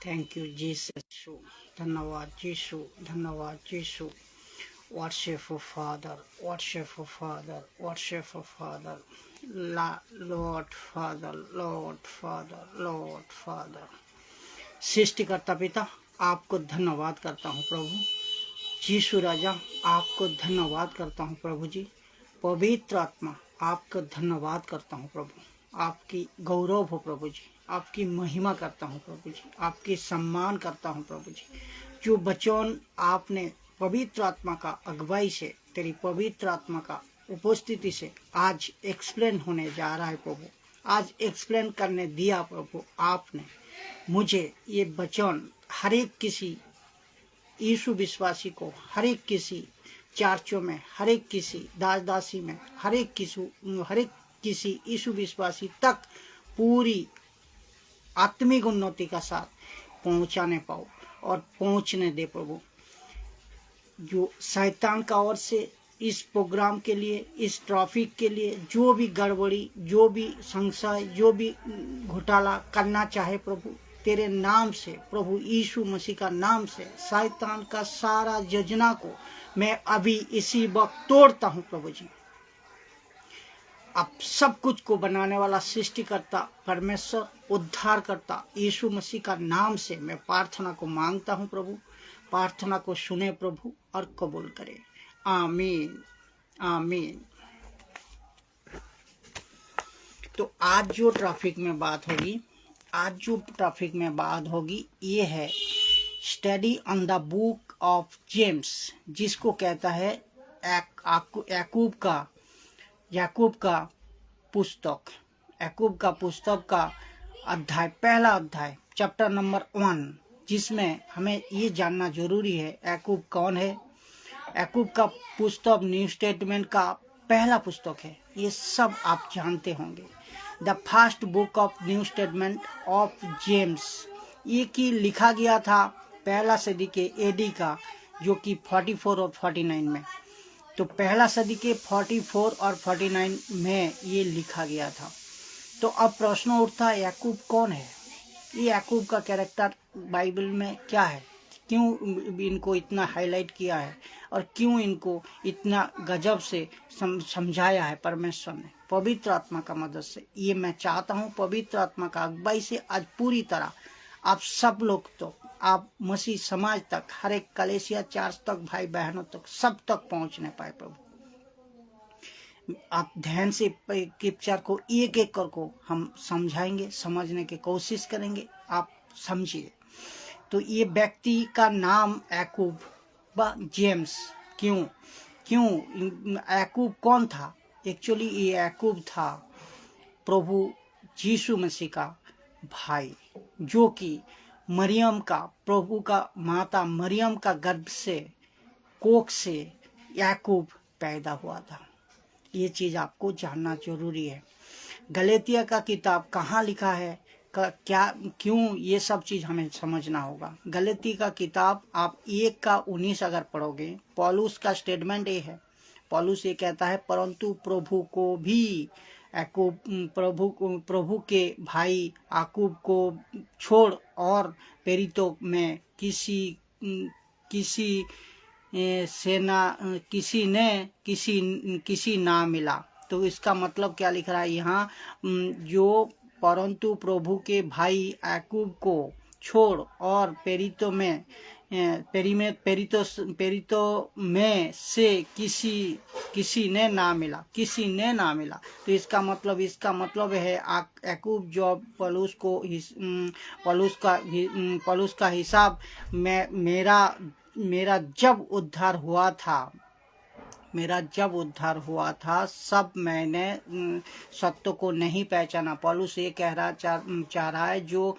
Thank you Jesus. धन्यवाद यीशु, धन्यवाद यीशु। Worship father, worship father, worship father, lord father, lord father, lord father. सृष्टिकर्ता पिता, आपको धन्यवाद करता हूँ प्रभु। यीशु राजा, आपको धन्यवाद करता हूँ प्रभु जी। पवित्र आत्मा, आपका धन्यवाद करता हूँ प्रभु। आपकी गौरव हो प्रभु जी, आपकी महिमा करता हूँ प्रभु जी, आपकी सम्मान करता हूँ प्रभु जी। जो वचन आपने पवित्र आत्मा का अगुवाई से, तेरी पवित्र आत्मा का उपस्थिति से आज एक्सप्लेन होने जा रहा है प्रभु, आज एक्सप्लेन करने दिया प्रभु आपने मुझे। ये वचन हर एक किसी यीशु विश्वासी को, हर एक किसी चर्चों में, हर एक किसी दास दासी में, हर एक किसी यीशु विश्वासी तक पूरी आत्मिक उन्नति का साथ पहुंचाने पाओ और पहुंचने दे प्रभु। जो शैतान का ओर से इस प्रोग्राम के लिए, इस ट्रैफिक के लिए जो भी गड़बड़ी, जो भी संशय, जो भी घोटाला करना चाहे प्रभु, तेरे नाम से प्रभु यीशु मसीह का नाम से शैतान का सारा योजना को मैं अभी इसी वक्त तोड़ता हूँ प्रभु जी। अब सब कुछ को बनाने वाला सृष्टिकर्ता परमेश्वर, उद्धारकर्ता यीशु मसीह का नाम से मैं प्रार्थना को मांगता हूँ प्रभु। प्रार्थना को सुने प्रभु और कबूल करे। आमीन, आमीन। तो आज जो ट्रैफिक में बात होगी, ये है study on the book of James, जिसको कहता है याकूब का पुस्तक का अध्याय, पहला अध्याय, चैप्टर नंबर 1, जिसमें हमें ये जानना जरूरी है याकूब कौन है। याकूब का पुस्तक न्यू टेस्टामेंट का पहला पुस्तक है, ये सब आप जानते होंगे। The first book of new testament of James, ये की लिखा गया था पहला सदी के एडी का, जो कि 44 और 49 में। तो पहला सदी के 44 और 49 में ये लिखा गया था। तो अब प्रश्न उठता है, याकूब कौन है? ये याकूब का कैरेक्टर बाइबल में क्या है? क्यों इनको इतना हाईलाइट किया है और क्यों इनको इतना गजब से समझाया है परमेश्वर ने पवित्र आत्मा का मदद से? ये मैं चाहता हूँ पवित्र आत्मा का अगुवाई से आज पूरी तरह आप सब लोग, तो आप मसीह समाज तक, हर एक कलेसिया चर्च तक, भाई बहनों तक, सब तक पहुँचने पाए प्रभु। आप ध्यान से पिक्चर को एक एक कर को हम समझाएंगे, समझने की कोशिश करेंगे, आप समझिए। तो ये व्यक्ति का नाम याकूब व जेम्स, क्यों याकूब कौन था? एक्चुअली ये याकूब था प्रभु यीशु मसीह का भाई, जो कि मरियम का, प्रभु का माता मरियम का गर्भ से, कोख से याकूब पैदा हुआ था। ये चीज़ आपको जानना जरूरी है। गलातिया का किताब कहाँ लिखा है, क्या, क्यों, ये सब चीज़ हमें समझना होगा। गलातिया का किताब आप 1:19 अगर पढ़ोगे, पौलुस का स्टेटमेंट ये है। पौलुस ये कहता है, परंतु प्रभु को भी प्रभु के भाई याकूब को छोड़ और प्रेरितों में किसी ना मिला। तो इसका मतलब क्या लिख रहा है यहाँ, जो परंतु प्रभु के भाई याकूब को छोड़ और प्रेरितों में से किसी ने ना मिला। तो इसका मतलब है याकूब जो पौलुस का हिसाब में मेरा जब उद्धार हुआ था सब मैंने सत्य को नहीं पहचाना। पौलुस ये चाह रहा है, जो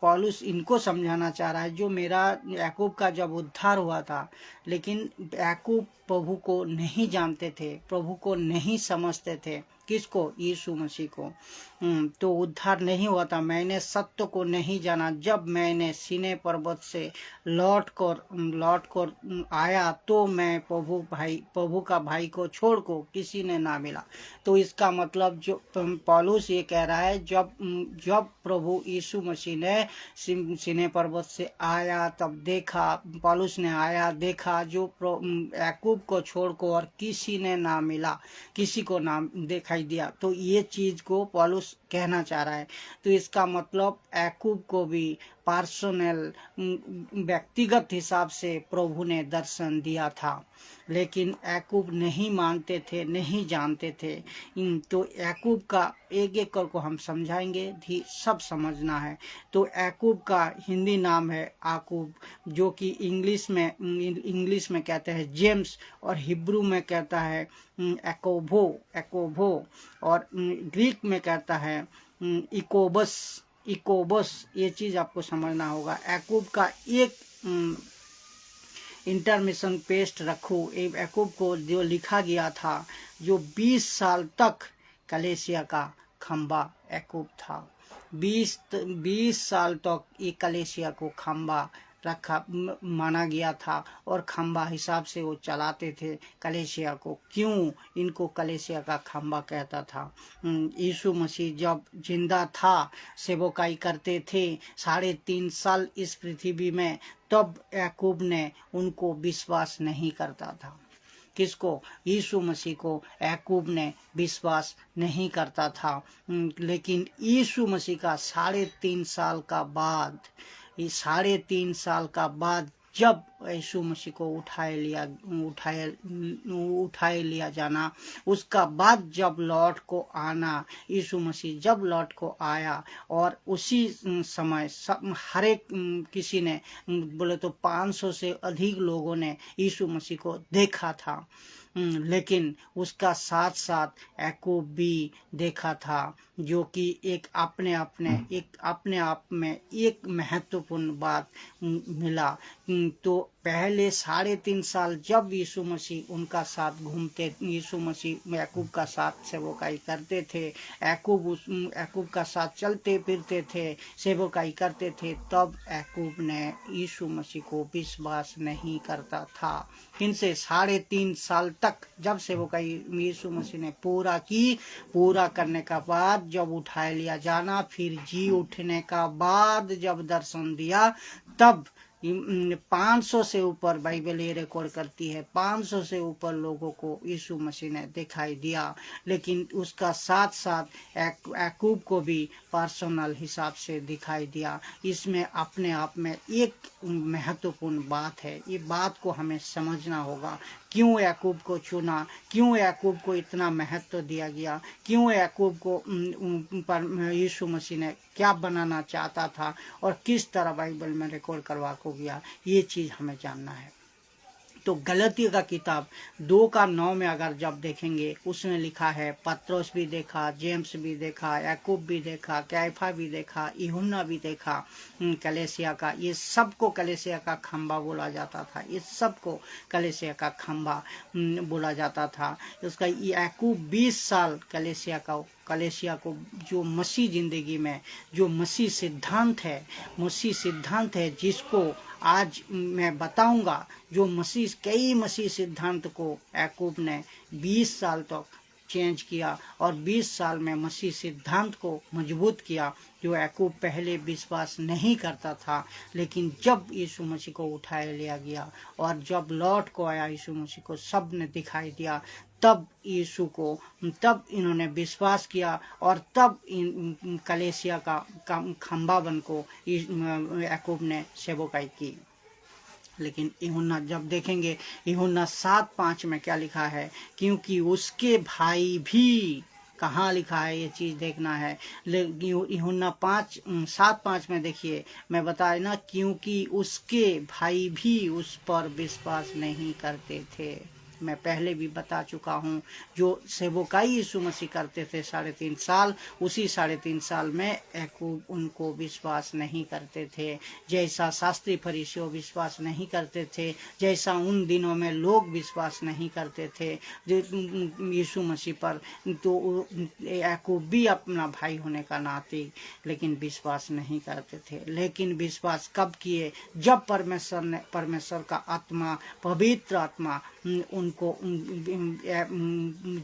पौलुस इनको समझाना चाह रहा है, जो मेरा याकूब का जब उद्धार हुआ था, लेकिन याकूब प्रभु को नहीं जानते थे, प्रभु को नहीं समझते थे। किसको? यीशु मसीह को। तो उद्धार नहीं हुआ था। मैंने सत्य को नहीं जाना। जब मैंने सीनै पर्वत से लौट कर आया तो मैं प्रभु का भाई को छोड़ को किसी ने ना मिला। तो इसका मतलब जो पौलुस ये कह रहा है, जब प्रभु यीशु मसीह ने सीनै पर्वत से आया तब देखा, पौलुस ने आया देखा जो याकूब को छोड़ को और किसी ने ना मिला, किसी को ना दिखाई दिया। तो ये चीज को पौलुस कहना चाह रहा है। तो इसका मतलब याकूब को भी पर्सनल व्यक्तिगत हिसाब से प्रभु ने दर्शन दिया था, लेकिन याकूब नहीं मानते थे, नहीं जानते थे। तो याकूब का एक एक करके हम समझाएंगे, सब समझना है। तो याकूब का हिंदी नाम है याकूब, जो कि इंग्लिश में कहते हैं जेम्स, और हिब्रू में कहता है याकोबो, और ग्रीक में कहता है इकोबस। ये चीज आपको समझना होगा। याकूब का एक इंटरमिशन पेस्ट रखो। याकूब को जो लिखा गया था, जो 20 साल तक कलीसिया का खंबा याकूब था। 20 साल तक ये कलीसिया को खंबा रखा माना गया था, और खंबा हिसाब से वो चलाते थे कलीसिया को। क्यों इनको कलीसिया का खंबा कहता था? यीशु मसीह जब जिंदा था, सेवकाई करते थे 3.5 साल इस पृथ्वी में, तब याकूब ने उनको विश्वास नहीं करता था। किसको? यीशु मसीह को याकूब ने विश्वास नहीं करता था। लेकिन यीशु मसीह का 3.5 साल का बाद, ये 3.5 साल का बाद जब यीशु मसीह को उठाए लिया जाना, उसका बाद जब लौट को आना, यीशु मसीह जब लौट को आया, और उसी समय हर एक किसी ने, बोले तो 500 से अधिक लोगों ने यीशु मसीह को देखा था। लेकिन उसका साथ साथ याकूब भी देखा था, जो कि एक अपने आप में एक महत्वपूर्ण बात मिला। तो पहले 3.5 साल जब यीशु मसीह उनका साथ घूमते, यीशु मसीह याकूब का साथ सेवकाई करते थे, याकूब का साथ चलते फिरते थे, सेवकाई करते थे, तब याकूब ने यीशु मसीह को विश्वास नहीं करता था। इनसे 3.5 साल तक जब सेवकाई यीशु मसीह ने पूरा करने का बाद जब उठा लिया जाना, फिर जी उठने का बाद जब दर्शन दिया, तब 500 से ऊपर बाइबल ये रिकॉर्ड करती है, 500 से ऊपर लोगों को यीशु मसीह ने दिखाई दिया। लेकिन उसका साथ साथ याकूब को भी पर्सनल हिसाब से दिखाई दिया। इसमें अपने आप में एक महत्वपूर्ण बात है, ये बात को हमें समझना होगा। क्यों याकूब को चुना, क्यों याकूब को इतना महत्व दिया गया, क्यों याकूब को पर यीशु मसीह ने क्या बनाना चाहता था, और किस तरह बाइबल में रिकॉर्ड करवा को गया, ये चीज़ हमें जानना है। तो गलतियों का किताब 2:9 में अगर जब देखेंगे, उसमें लिखा है पत्रोस भी देखा, जेम्स भी देखा, याकूब भी देखा, कैफा भी देखा, यूहन्ना भी देखा कलीसिया का। ये सबको कलीसिया का खंबा बोला जाता था, ये सबको कलीसिया का खंबा बोला जाता था। उसका याकूब 20 साल कलीसिया को, जो मसीह जिंदगी में जो मसीह सिद्धांत है जिसको आज मैं बताऊंगा, जो कई मसीह सिद्धांत को याकूब ने 20 साल तक चेंज किया, और 20 साल में मसीह सिद्धांत को मजबूत किया, जो याकूब पहले विश्वास नहीं करता था। लेकिन जब यीशु मसीह को उठाया लिया गया, और जब लौट को आया यीशु मसीह को, सब ने दिखाई दिया, तब तब इन्होंने विश्वास किया, और तब कलीसिया का खंबा बन को याकूब ने सेवकाई की। लेकिन यूहन्ना जब देखेंगे, यूहन्ना 7:5 में क्या लिखा है, क्योंकि उसके भाई भी, कहाँ लिखा है ये चीज़ देखना है। यूहन्ना 7:5 में देखिए, मैं बताया ना, क्योंकि उसके भाई भी उस पर विश्वास नहीं करते थे। मैं पहले भी बता चुका हूँ। जो सेवकाई यीशु मसीह करते थे 3.5 साल, उसी 3.5 साल में याकूब उनको विश्वास नहीं करते थे। जैसा शास्त्री फरीसियों विश्वास नहीं करते थे, जैसा उन दिनों में लोग विश्वास नहीं करते थे यीशु मसीह पर, तो याकूब भी अपना भाई होने का नाते लेकिन विश्वास नहीं करते थे। लेकिन विश्वास कब किए? जब परमेश्वर का आत्मा, पवित्र आत्मा उनको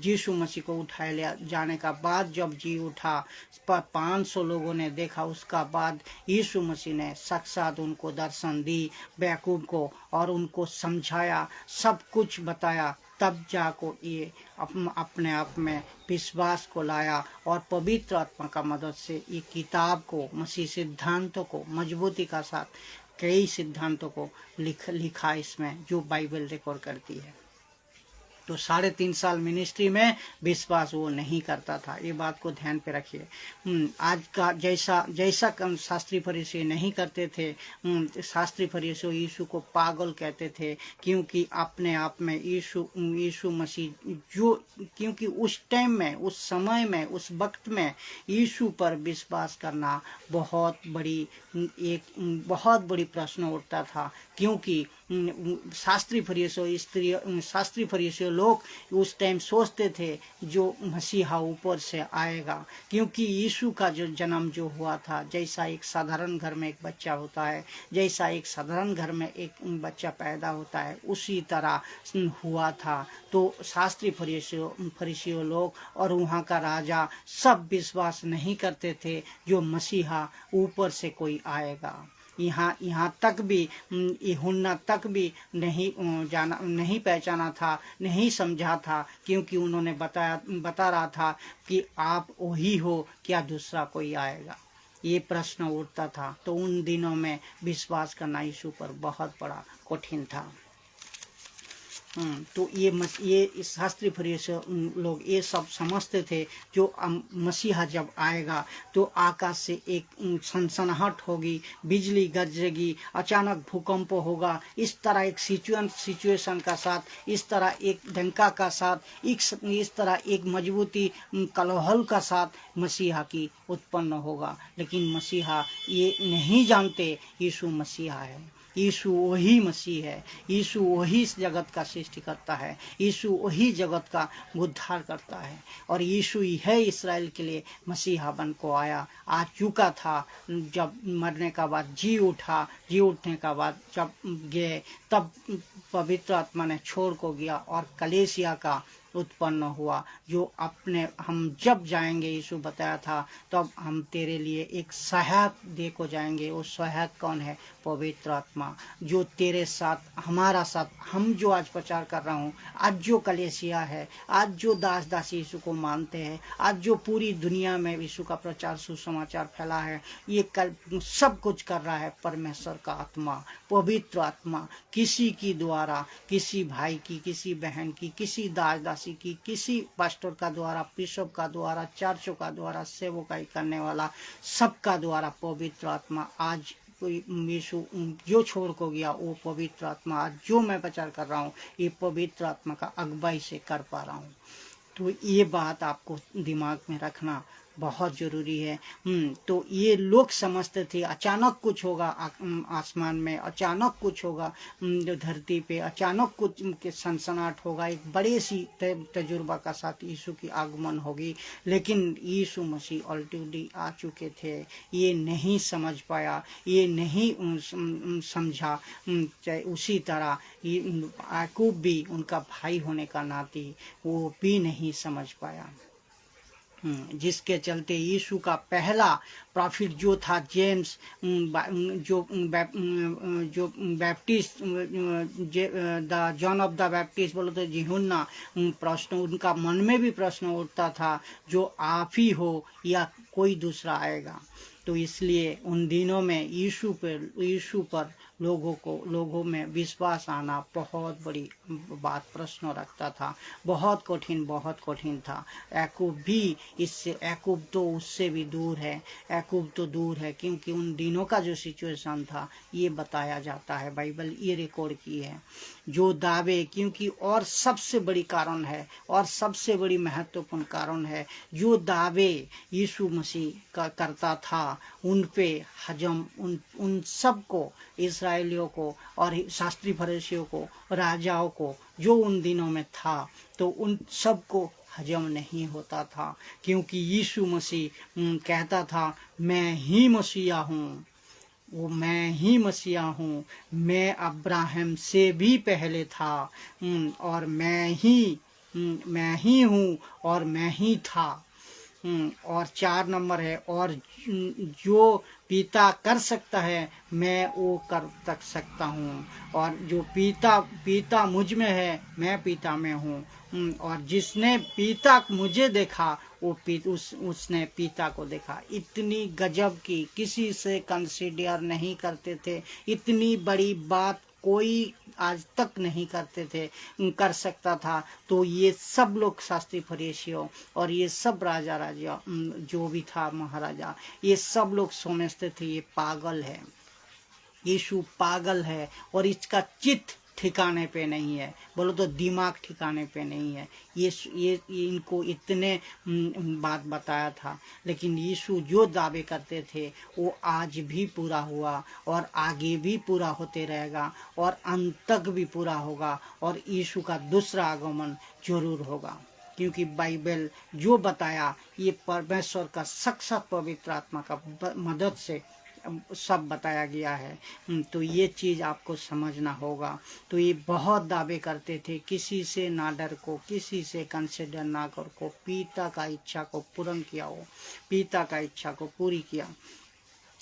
यीशु मसीह को उठाए ले जाने का बाद जब जी उठा, 500 लोगों ने देखा, उसका बाद यीशु मसीह ने साक्षात उनको दर्शन दी याकूब को और उनको समझाया, सब कुछ बताया, तब जाको ये अपने आप में विश्वास को लाया और पवित्र आत्मा का मदद से ये किताब को, मसीह सिद्धांतों को मजबूती का साथ कई सिद्धांतों को लिखा इसमें, जो बाइबल रिकॉर्ड करती है। तो 3.5 साल मिनिस्ट्री में विश्वास वो नहीं करता था, ये बात को ध्यान पे रखिए। आज का जैसा शास्त्री फरीसी नहीं करते थे, शास्त्री फरीसी यीशु को पागल कहते थे, क्योंकि अपने आप में यीशु मसीह क्योंकि उस टाइम में, उस समय में, उस वक्त में यीशु पर विश्वास करना बहुत बड़ी प्रश्न उठता था। क्योंकि शास्त्री फरीसी लोग उस टाइम सोचते थे जो मसीहा ऊपर से आएगा, क्योंकि यीशु का जो जन्म जो हुआ था, जैसा एक साधारण घर में एक बच्चा होता है, जैसा एक साधारण घर में एक बच्चा पैदा होता है, उसी तरह हुआ था। तो शास्त्री फरीसियों लोग और वहाँ का राजा सब विश्वास नहीं करते थे जो मसीहा ऊपर से कोई आएगा। यहाँ तक भी यूहन्ना तक भी नहीं पहचाना था, नहीं समझा था, क्योंकि उन्होंने बता रहा था कि आप वही हो, क्या दूसरा कोई आएगा? ये प्रश्न उठता था। तो उन दिनों में विश्वास करना यीशु पर बहुत बड़ा कठिन था। तो ये शास्त्री फरीसी लोग ये सब समझते थे जो मसीहा जब आएगा तो आकाश से एक सनसनाहट होगी, बिजली गरजेगी, अचानक भूकंप होगा, इस तरह एक सिचुएशन का साथ, इस तरह एक डंका का साथ, इस तरह एक मजबूती कलहल का साथ मसीहा की उत्पन्न होगा। लेकिन मसीहा ये नहीं जानते यीशु मसीहा है, यीशु वही मसीह है, यीशु वही इस जगत का सृष्टि करता है, यीशु वही जगत का उद्धार करता है। और यीशु ही है इस्राएल के लिए मसीहा बन को आया, आ चुका था। जब मरने का बाद जी उठने का बाद जब गए, तब पवित्र आत्मा ने छोड़ को गया और कलीसिया का उत्पन्न हुआ, जो हम जब जाएंगे, यीशु बताया था, तब हम तेरे लिए एक सहायक दे को जाएंगे। वो सहायक कौन है? पवित्र आत्मा, जो तेरे साथ, हमारा साथ, हम जो आज प्रचार कर रहा हूँ, आज जो कलीसिया है, आज जो दास दासी यीशु को मानते हैं, आज जो पूरी दुनिया में यीशु का प्रचार सुसमाचार फैला है, ये सब कुछ कर रहा है परमेश्वर का आत्मा, पवित्र आत्मा। किसी की द्वारा, किसी भाई की, किसी बहन की, किसी दास दासी की, किसी पास्टर का द्वारा, बिशप का द्वारा, चर्चों का द्वारा, सेवकाई करने वाला सबका द्वारा पवित्र आत्मा आज यीशु जो छोड़ को गया, वो पवित्र आत्मा आज जो मैं प्रचार कर रहा हूँ, ये पवित्र आत्मा का अगुवाई से कर पा रहा हूँ। तो ये बात आपको दिमाग में रखना बहुत ज़रूरी है। तो ये लोग समझते थे अचानक कुछ होगा आसमान में, अचानक कुछ होगा धरती पे, अचानक कुछ के सनसनाहट होगा, एक बड़े सी तजुर्बा का साथ यीशु की आगमन होगी। लेकिन यीशु मसीह ऑलरेडी आ चुके थे, ये नहीं समझ पाया, ये नहीं समझा। उसी तरह याकूब भी उनका भाई होने का नाते वो भी नहीं समझ पाया, जिसके चलते यीशु का पहला प्रॉफिट जो था जेम्स, जो Baptist, the John of the Baptist बोलो तो यूहन्ना, प्रश्न उनका मन में भी प्रश्न उठता था, जो आप ही हो या कोई दूसरा आएगा। तो इसलिए उन दिनों में यीशु पर लोगों में विश्वास आना बहुत बड़ी बात प्रश्न रखता था। बहुत कठिन था। याकूब भी इससे, याकूब तो उससे भी दूर है, याकूब तो दूर है, क्योंकि उन दिनों का जो सिचुएशन था ये बताया जाता है, बाइबल ये रिकॉर्ड की है। जो दावे, क्योंकि और सबसे बड़ी कारण है और सबसे बड़ी महत्वपूर्ण कारण है, जो दावे यीशु मसीह का करता था उन पे हजम, उन सबको, इसराइलियों को और शास्त्री फरीसियों को, राजाओं को, जो उन दिनों में था, तो उन सबको हजम नहीं होता था, क्योंकि यीशु मसीह कहता था मैं ही मसीहा हूँ, वो मैं ही मसीहा हूँ, मैं अब्राहम से भी पहले था, और मैं ही हूँ और मैं ही था। और 4 नंबर है, और जो पिता कर सकता है मैं वो कर तक सकता हूँ, और जो पिता मुझ में है मैं पिता में हूँ, और जिसने पिता मुझे देखा वो उसने पिता को देखा। इतनी गजब की, किसी से कंसीडर नहीं करते थे, इतनी बड़ी बात कोई आज तक नहीं करते थे, कर सकता था। तो ये सब लोग शास्त्री फरीसियों और ये सब राजा जो भी था महाराजा, ये सब लोग समझते थे ये पागल है, यीशु पागल है, और इसका चित्त ठिकाने पे नहीं है, बोलो तो दिमाग ठिकाने पे नहीं है। ये इनको इतने बात बताया था, लेकिन यीशु जो दावे करते थे वो आज भी पूरा हुआ और आगे भी पूरा होते रहेगा और अंत तक भी पूरा होगा, और यीशु का दूसरा आगमन जरूर होगा, क्योंकि बाइबल जो बताया ये परमेश्वर का साक्षात पवित्र आत्मा का मदद से सब बताया गया है। तो ये चीज़ आपको समझना होगा। तो ये बहुत दावे करते थे, किसी से ना डर को, किसी से कंसिडर ना कर को, पिता का इच्छा को पूर्ण किया हो, पिता का इच्छा को पूरी किया।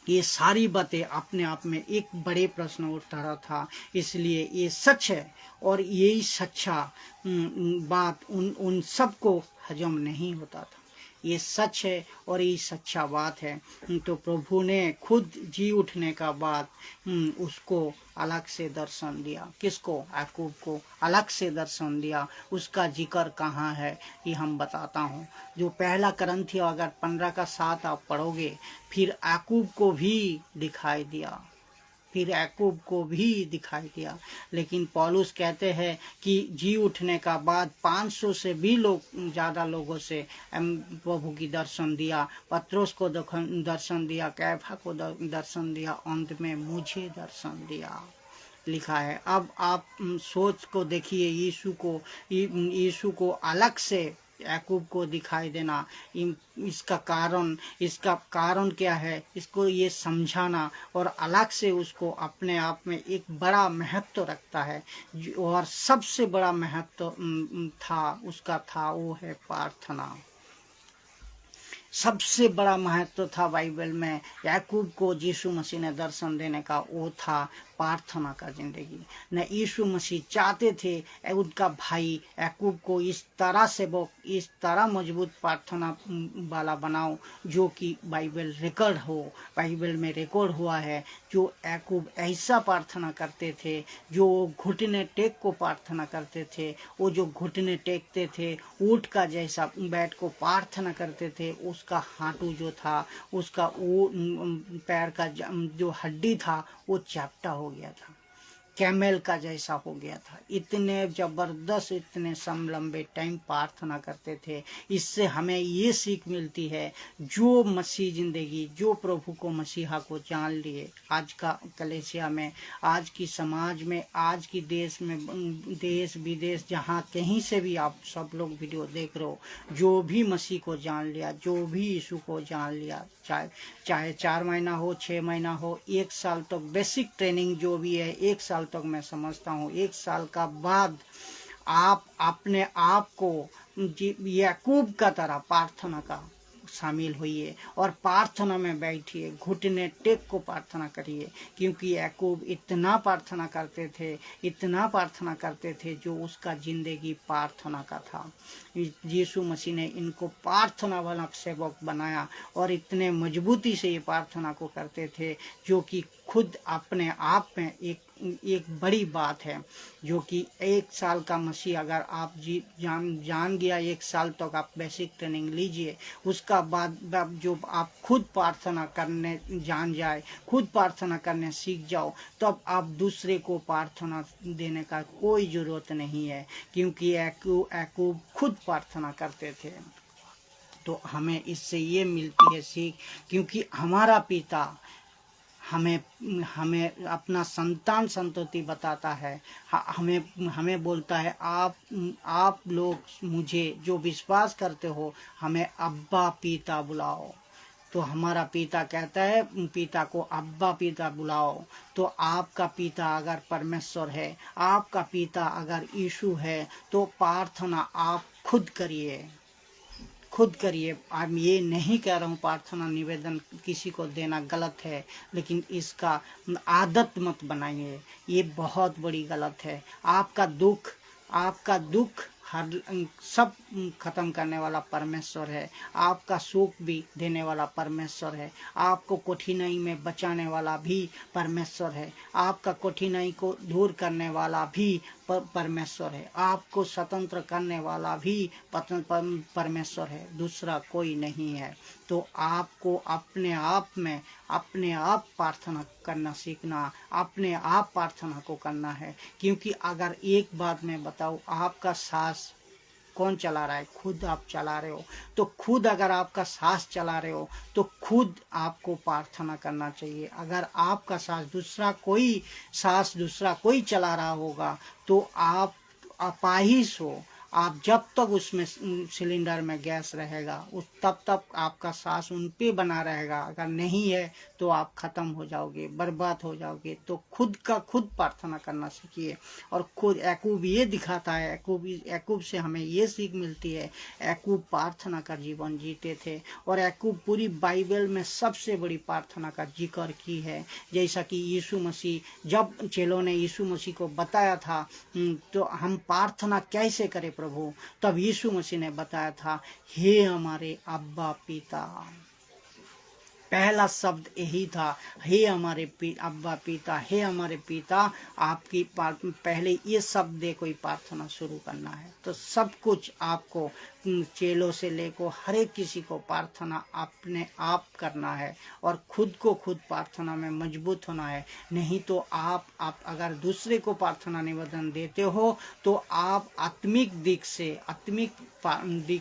ये सारी बातें अपने आप में एक बड़े प्रश्न उठ रहा था, इसलिए ये सच है और यही सच्चा बात उन सबको हजम नहीं होता था। ये सच है और ये सच्चा बात है। तो प्रभु ने खुद जी उठने का बाद उसको अलग से दर्शन दिया। किसको? याकूब को अलग से दर्शन दिया। उसका जिक्र कहाँ है ये हम बताता हूँ। जो पहला करंथियों अगर 15 का 7 आप पढ़ोगे, फिर याकूब को भी दिखाई दिया, फिर याकूब को भी दिखाई दिया। लेकिन पौलुस कहते हैं कि जी उठने का बाद 500 से भी ज़्यादा लोगों से प्रभु की दर्शन दिया। पत्रोस को दर्शन दिया, कैफा को दर्शन दिया, अंत में मुझे दर्शन दिया, लिखा है। अब आप सोच को देखिए, यीशु को अलग से याकूब को दिखाई देना, इसका कारण क्या है, इसको ये समझाना और अलग से उसको अपने आप में एक बड़ा महत्व रखता है। और सबसे बड़ा महत्व था वो है प्रार्थना। सबसे बड़ा महत्व था बाइबल में याकूब को यीशु मसीह ने दर्शन देने का, वो था प्रार्थना का जिंदगी। न यीशु मसीह चाहते थे उनका भाई याकूब को इस तरह मजबूत प्रार्थना वाला बनाओ, जो कि बाइबल में रिकॉर्ड हुआ है। जो याकूब ऐसा प्रार्थना करते थे, जो घुटने टेक को प्रार्थना करते थे, वो जो घुटने टेकते थे, ऊँट का जैसा बैठ को प्रार्थना करते थे, उसका हाथू जो था, उसका वो पैर का जो हड्डी था वो चैप्टा हो गया था, कैमल का जैसा हो गया था। इतने जबरदस्त, इतने लंबे टाइम प्रार्थना करते थे। इससे हमें ये सीख मिलती है, जो मसीह जिंदगी, जो प्रभु को मसीहा को जान लिए, आज का कलीसिया में, आज की समाज में, आज की देश में, देश विदेश जहाँ कहीं से भी आप सब लोग वीडियो देख रहे हो, जो भी मसीह को जान लिया, जो भी यीशु को जान लिया, चाहे 4 महीना हो, 6 महीना हो, 1 साल तक बेसिक ट्रेनिंग जो भी है, 1 साल तक मैं समझता हूँ, 1 साल का बाद आप अपने आप को याकूब का तरह प्रार्थना का शामिल होइए और प्रार्थना में बैठिए, घुटने टेक को प्रार्थना करिए, क्योंकि याकूब इतना प्रार्थना करते थे जो उसका जिंदगी प्रार्थना का था। यीशु मसीह ने इनको प्रार्थना वाला सेवक बनाया और इतने मजबूती से ये प्रार्थना को करते थे, जो कि खुद अपने आप में एक बड़ी बात है, जो कि 1 साल का मसीह अगर आप जान गया, 1 साल तक आप बेसिक ट्रेनिंग लीजिए, उसका बाद जो आप खुद प्रार्थना करने जान जाए, खुद प्रार्थना करने सीख जाओ, तब आप दूसरे को प्रार्थना देने का कोई ज़रूरत नहीं है, क्योंकि याकूब खुद प्रार्थना करते थे। तो हमें इससे ये मिलती है सीख, क्योंकि हमारा पिता हमें अपना संतान संतति बताता है, हमें बोलता है आप लोग मुझे जो विश्वास करते हो हमें अब्बा पिता बुलाओ। तो हमारा पिता कहता है पिता को अब्बा पिता बुलाओ। तो आपका पिता अगर परमेश्वर है, आपका पिता अगर यीशु है, तो प्रार्थना आप खुद करिए, खुद करिए। अब ये नहीं कह रहा हूँ प्रार्थना निवेदन किसी को देना गलत है, लेकिन इसका आदत मत बनाइए, ये बहुत बड़ी गलत है। आपका दुख हर सब खत्म करने वाला परमेश्वर है, आपका सुख भी देने वाला परमेश्वर है, आपको कठिनाई में बचाने वाला भी परमेश्वर है, आपका कठिनाई को दूर करने वाला भी परमेश्वर है, आपको स्वतंत्र करने वाला भी परमेश्वर है, दूसरा कोई नहीं है। तो आपको अपने आप प्रार्थना करना सीखना, अपने आप प्रार्थना को करना है। क्योंकि अगर एक बात मैं बताऊं, आपका सांस कौन चला रहा है? खुद आप चला रहे हो। तो खुद अगर आपका सांस चला रहे हो तो खुद आपको प्रार्थना करना चाहिए। अगर आपका सांस दूसरा कोई चला रहा होगा तो आप अपाहिज हो। आप जब तक उसमें सिलेंडर में गैस रहेगा तब तक आपका सांस उन पे बना रहेगा। अगर नहीं है तो आप ख़त्म हो जाओगे, बर्बाद हो जाओगे। तो खुद का खुद प्रार्थना करना सीखिए। और खुद याकूब ये दिखाता है, याकूब से हमें ये सीख मिलती है। याकूब प्रार्थना का जीवन जीते थे और याकूब पूरी बाइबल में सबसे बड़ी प्रार्थना का जिक्र की है। जैसा कि यीशु मसीह, जब चेलों ने यीशु मसीह को बताया था तो हम प्रार्थना कैसे करें प्रभु, तब यीशु मसीह ने बताया था, हे हमारे अब्बा पिता। पहला शब्द यही था, हे हमारे अब्बा पिता, हे हमारे पिता। आपकी पहले ये शब्द दे कोई प्रार्थना शुरू करना है तो सब कुछ आपको चेलों से लेकर हर एक किसी को प्रार्थना अपने आप करना है और खुद को खुद प्रार्थना में मजबूत होना है। नहीं तो आप अगर दूसरे को प्रार्थना निवेदन देते हो तो आप आत्मिक दिक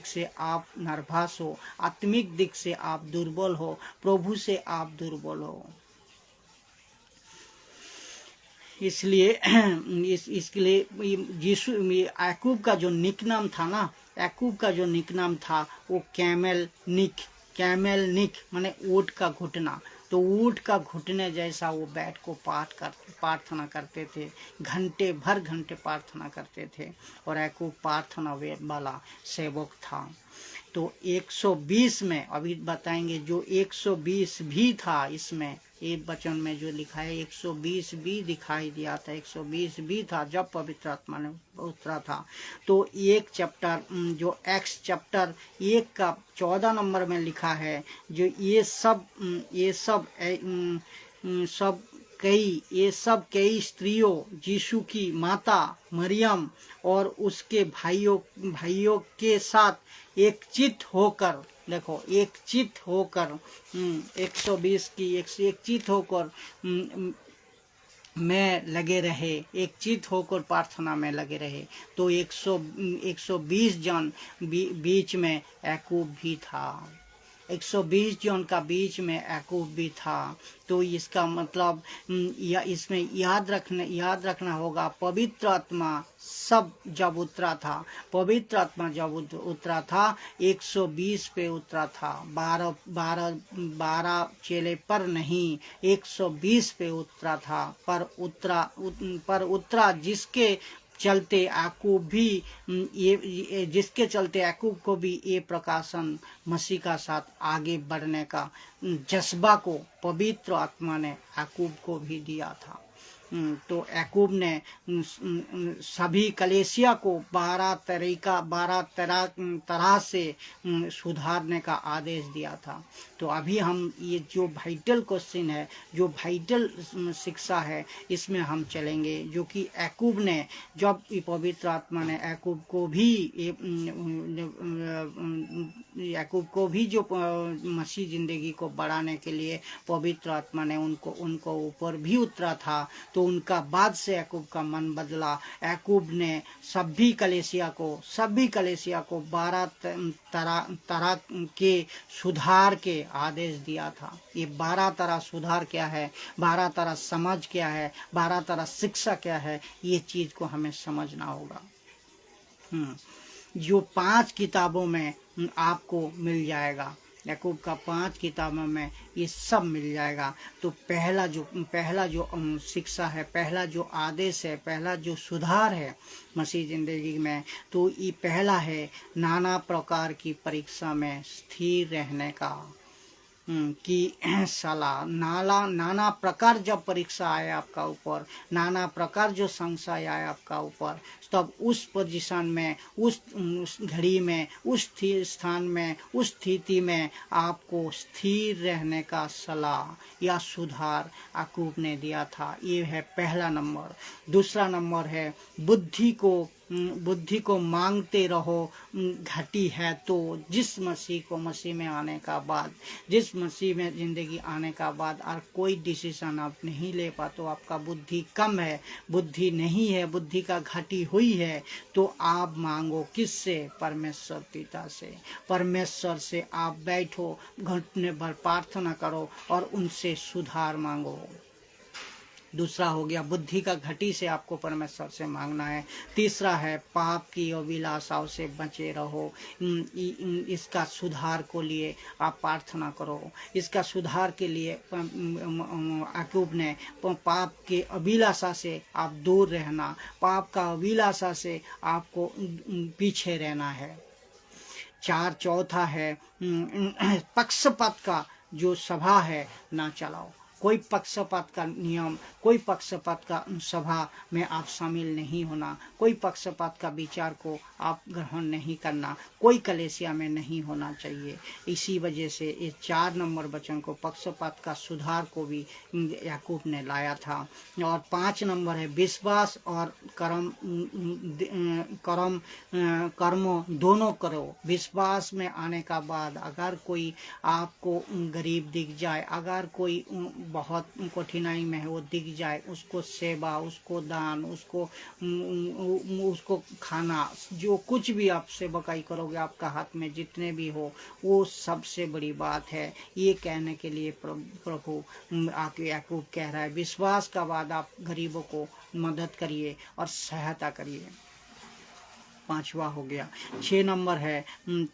से आप नर्वस हो, आत्मिक दिक से आप दुर्बल हो, प्रभु से आप दुर्बल हो। इसलिए इसके लिए यीशु याकूब का जो निकनाम था ना, याकूब का जो निकनाम था वो कैमल निक माने ऊँट का घुटना। तो ऊँट का घुटने जैसा वो बैठ को प्रार्थना करते थे, घंटे प्रार्थना करते थे। और याकूब प्रार्थना वाला सेवक था। तो 120 में अभी बताएंगे, जो 120 भी था इसमें, एक वचन में जो लिखा है 120 भी दिखाई दिया था, 120 भी था जब पवित्र आत्मा ने उतरा था। तो एक चैप्टर जो एक्स चैप्टर 1 का 14 नंबर में लिखा है, जो ये सब कई स्त्रियों, यीशु की माता मरियम और उसके भाइयों के साथ एक चित होकर, देखो एक चित होकर 120 की एक चित होकर में लगे रहे, एक चित होकर प्रार्थना में लगे रहे। तो 120 जन बीच में याकूब भी था, 120 जन का बीच में याकूब भी था। तो इसका मतलब इसमें याद रखना होगा, पवित्र आत्मा जब उतरा था, पवित्र आत्मा जब उतरा था 120 पे उतरा था, 12 चेले पर नहीं, 120 पे उतरा था। पर उतरा जिसके चलते याकूब को भी ये प्रकाशन मसीह का साथ आगे बढ़ने का जज्बा को पवित्र आत्मा ने याकूब को भी दिया था। तो याकूब ने सभी कलीसिया को 12 तरह से सुधारने का आदेश दिया था। तो अभी हम ये जो वाइटल क्वेश्चन है, जो वाइटल शिक्षा है, इसमें हम चलेंगे, जो कि याकूब ने, जब पवित्र आत्मा ने याकूब को भी जो मसीह जिंदगी को बढ़ाने के लिए पवित्र आत्मा ने उनको ऊपर भी उतरा था, तो उनका बाद से याकूब का मन बदला। याकूब ने सभी कलीसिया को 12 तरह के सुधार के आदेश दिया था। ये 12 तरह सुधार क्या है, 12 तरह समझ क्या है, 12 तरह शिक्षा क्या है, ये चीज को हमें समझना होगा। जो 5 किताबों में आपको मिल जाएगा, याकूब का 5 किताबों में ये सब मिल जाएगा। तो पहला जो शिक्षा है, पहला जो आदेश है, पहला जो सुधार है मसीह जिंदगी में, तो ये पहला है नाना प्रकार की परीक्षा में स्थिर रहने का की सलाह। नाना प्रकार जब परीक्षा आए आपका ऊपर, नाना प्रकार जो संशय आए आपका ऊपर, तब उस पोजीशन में, उस घड़ी में, उस स्थान में, उस स्थिति में आपको स्थिर रहने का सलाह या सुधार याकूब ने दिया था। ये है पहला नंबर। दूसरा नंबर है बुद्धि को मांगते रहो घटी है तो। जिस मसीह में आने का बाद, जिस मसीह में ज़िंदगी आने का बाद और कोई डिसीजन आप नहीं ले पाते, तो आपका बुद्धि कम है, बुद्धि नहीं है, बुद्धि का घटी हुई है, तो आप मांगो किससे? परमेश्वर पिता से। परमेश्वर से आप बैठो, घुटने भर प्रार्थना करो और उनसे सुधार मांगो। दूसरा हो गया बुद्धि का घटी से आपको परमेश्वर से मांगना है। तीसरा है पाप की अभिलाषाओं से बचे रहो। इसका सुधार को लिए आप प्रार्थना करो। इसका सुधार के लिए याकूब ने पाप के अभिलाषा से आप दूर रहना, पाप का अभिलाषा से आपको पीछे रहना है। चौथा है पक्षपात का जो सभा है ना चलाओ। कोई पक्षपात का नियम, कोई पक्षपात का सभा में आप शामिल नहीं होना, कोई पक्षपात का विचार को आप ग्रहण नहीं करना, कोई कलीसिया में नहीं होना चाहिए। इसी वजह से इस 4 नंबर वचन को, पक्षपात का सुधार को भी याकूब ने लाया था। और 5 नंबर है विश्वास और कर्म दोनों करो। विश्वास में आने का बाद अगर कोई आपको गरीब दिख जाए, अगर कोई बहुत कठिनाई में है वो दिख जाए, उसको सेवा, उसको दान, उसको खाना, जो कुछ भी आप सेवकाई करोगे, आपका हाथ में जितने भी हो, वो सबसे बड़ी बात है। ये कहने के लिए प्रभु आके याकूब कह रहा है विश्वास का बाद आप गरीबों को मदद करिए और सहायता करिए। 5वां हो गया। 6 नंबर है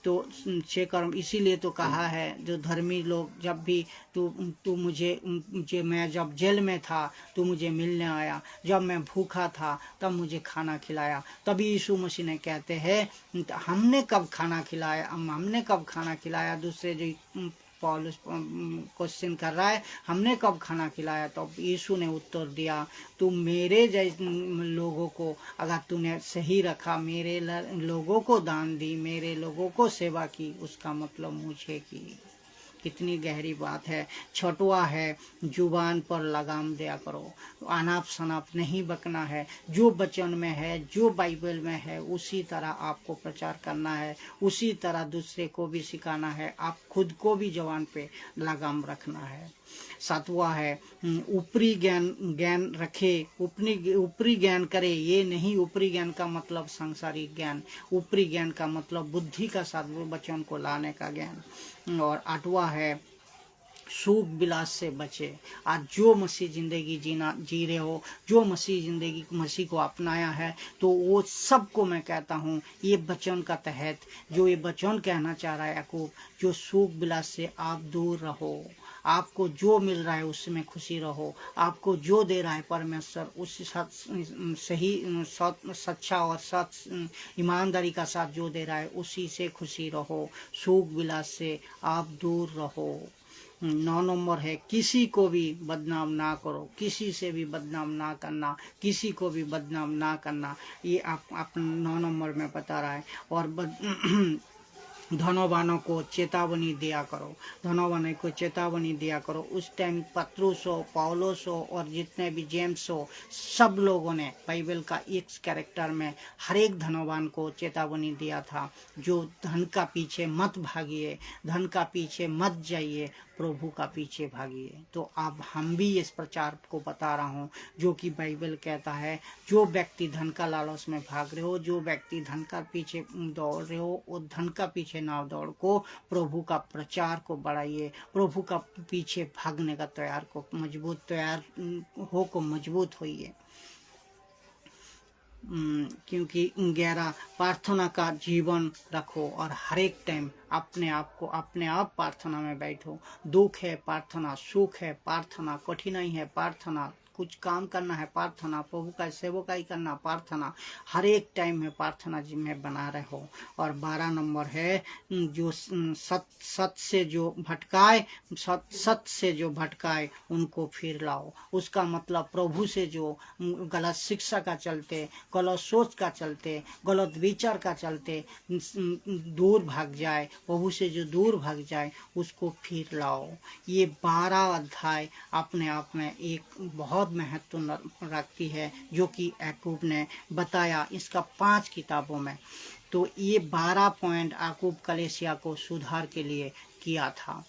तो 6 कर्म, इसीलिए तो कहा है जो धर्मी लोग, जब भी तू मुझे मैं जब जेल में था तू मुझे मिलने आया, जब मैं भूखा था तब मुझे खाना खिलाया। तभी यीशु मसीह ने कहते हैं हमने कब खाना खिलाया। दूसरे जो पौलुस क्वेश्चन कर रहा है हमने कब खाना खिलाया, तो यीशु ने उत्तर दिया तू मेरे जैसे लोगों को अगर तूने सही रखा, मेरे लोगों को दान दी, मेरे लोगों को सेवा की, उसका मतलब मुझे की। कितनी गहरी बात है। 6वां है जुबान पर लगाम दिया करो। अनाप शनाप नहीं बकना है। जो वचन में है, जो बाइबल में है, उसी तरह आपको प्रचार करना है, उसी तरह दूसरे को भी सिखाना है। आप खुद को भी जुबान पे लगाम रखना है। 7वां है ऊपरी ज्ञान रखे, ऊपरी ज्ञान करे। ये नहीं ऊपरी ज्ञान का मतलब सांसारिक ज्ञान, ऊपरी ज्ञान का मतलब बुद्धि का साथ वचन को लाने का ज्ञान। और 8वां है सुख विलास से बचे। आज जो मसीह जिंदगी जी रहे हो, जो मसीह को अपनाया है, तो वो सबको मैं कहता हूँ ये वचन का तहत जो ये वचन कहना चाह रहा है याकूब, जो सुख विलास से आप दूर रहो। आपको जो मिल रहा है उसमें खुशी रहो। आपको जो दे रहा है परमेश्वर, उस सही सच्चा और सच ईमानदारी का साथ जो दे रहा है उसी से खुशी रहो। सुख विलास से आप दूर रहो। 9 नंबर है किसी को भी बदनाम ना करो, किसी से भी बदनाम ना करना, किसी को भी बदनाम ना करना, ये आप 9 नंबर में बता रहा है। और धनवानों को चेतावनी दिया करो, धनवानों को चेतावनी दिया करो। उस टाइम पत्रुस हो, पौलुस हो और जितने भी जेम्स हो, सब लोगों ने बाइबल का एक कैरेक्टर में हर एक धनवान को चेतावनी दिया था, जो धन का पीछे मत भागिए, धन का पीछे मत जाइए, प्रभु का पीछे भागिए। तो अब हम भी इस प्रचार को बता रहा हूँ, जो कि बाइबल कहता है, जो व्यक्ति धन का लालच में भाग रहे हो, जो व्यक्ति धन का पीछे दौड़ रहे हो, वो धन का पीछे ना दौड़ को प्रभु का प्रचार को बढ़ाइए, प्रभु का पीछे भागने का तैयार हो मजबूत होइए। क्योंकि 11 प्रार्थना का जीवन रखो और हर एक टाइम अपने आप प्रार्थना में बैठो। दुख है प्रार्थना, सुख है प्रार्थना, कठिनाई है प्रार्थना, कुछ काम करना है प्रार्थना, प्रभु का सेवकाई करना प्रार्थना, हर एक टाइम में प्रार्थना में बना रहो। और 12 नंबर है, जो सत से जो भटकाए उनको फिर लाओ। उसका मतलब प्रभु से जो गलत शिक्षा का चलते, गलत सोच का चलते, गलत विचार का चलते दूर भाग जाए, प्रभु से जो दूर भाग जाए उसको फिर लाओ। ये 12 अध्याय अपने आप में एक बहुत महत्व रखती है, जो कि याकूब ने बताया इसका 5 किताबों में। तो ये 12 पॉइंट याकूब कलीसिया को सुधार के लिए किया था।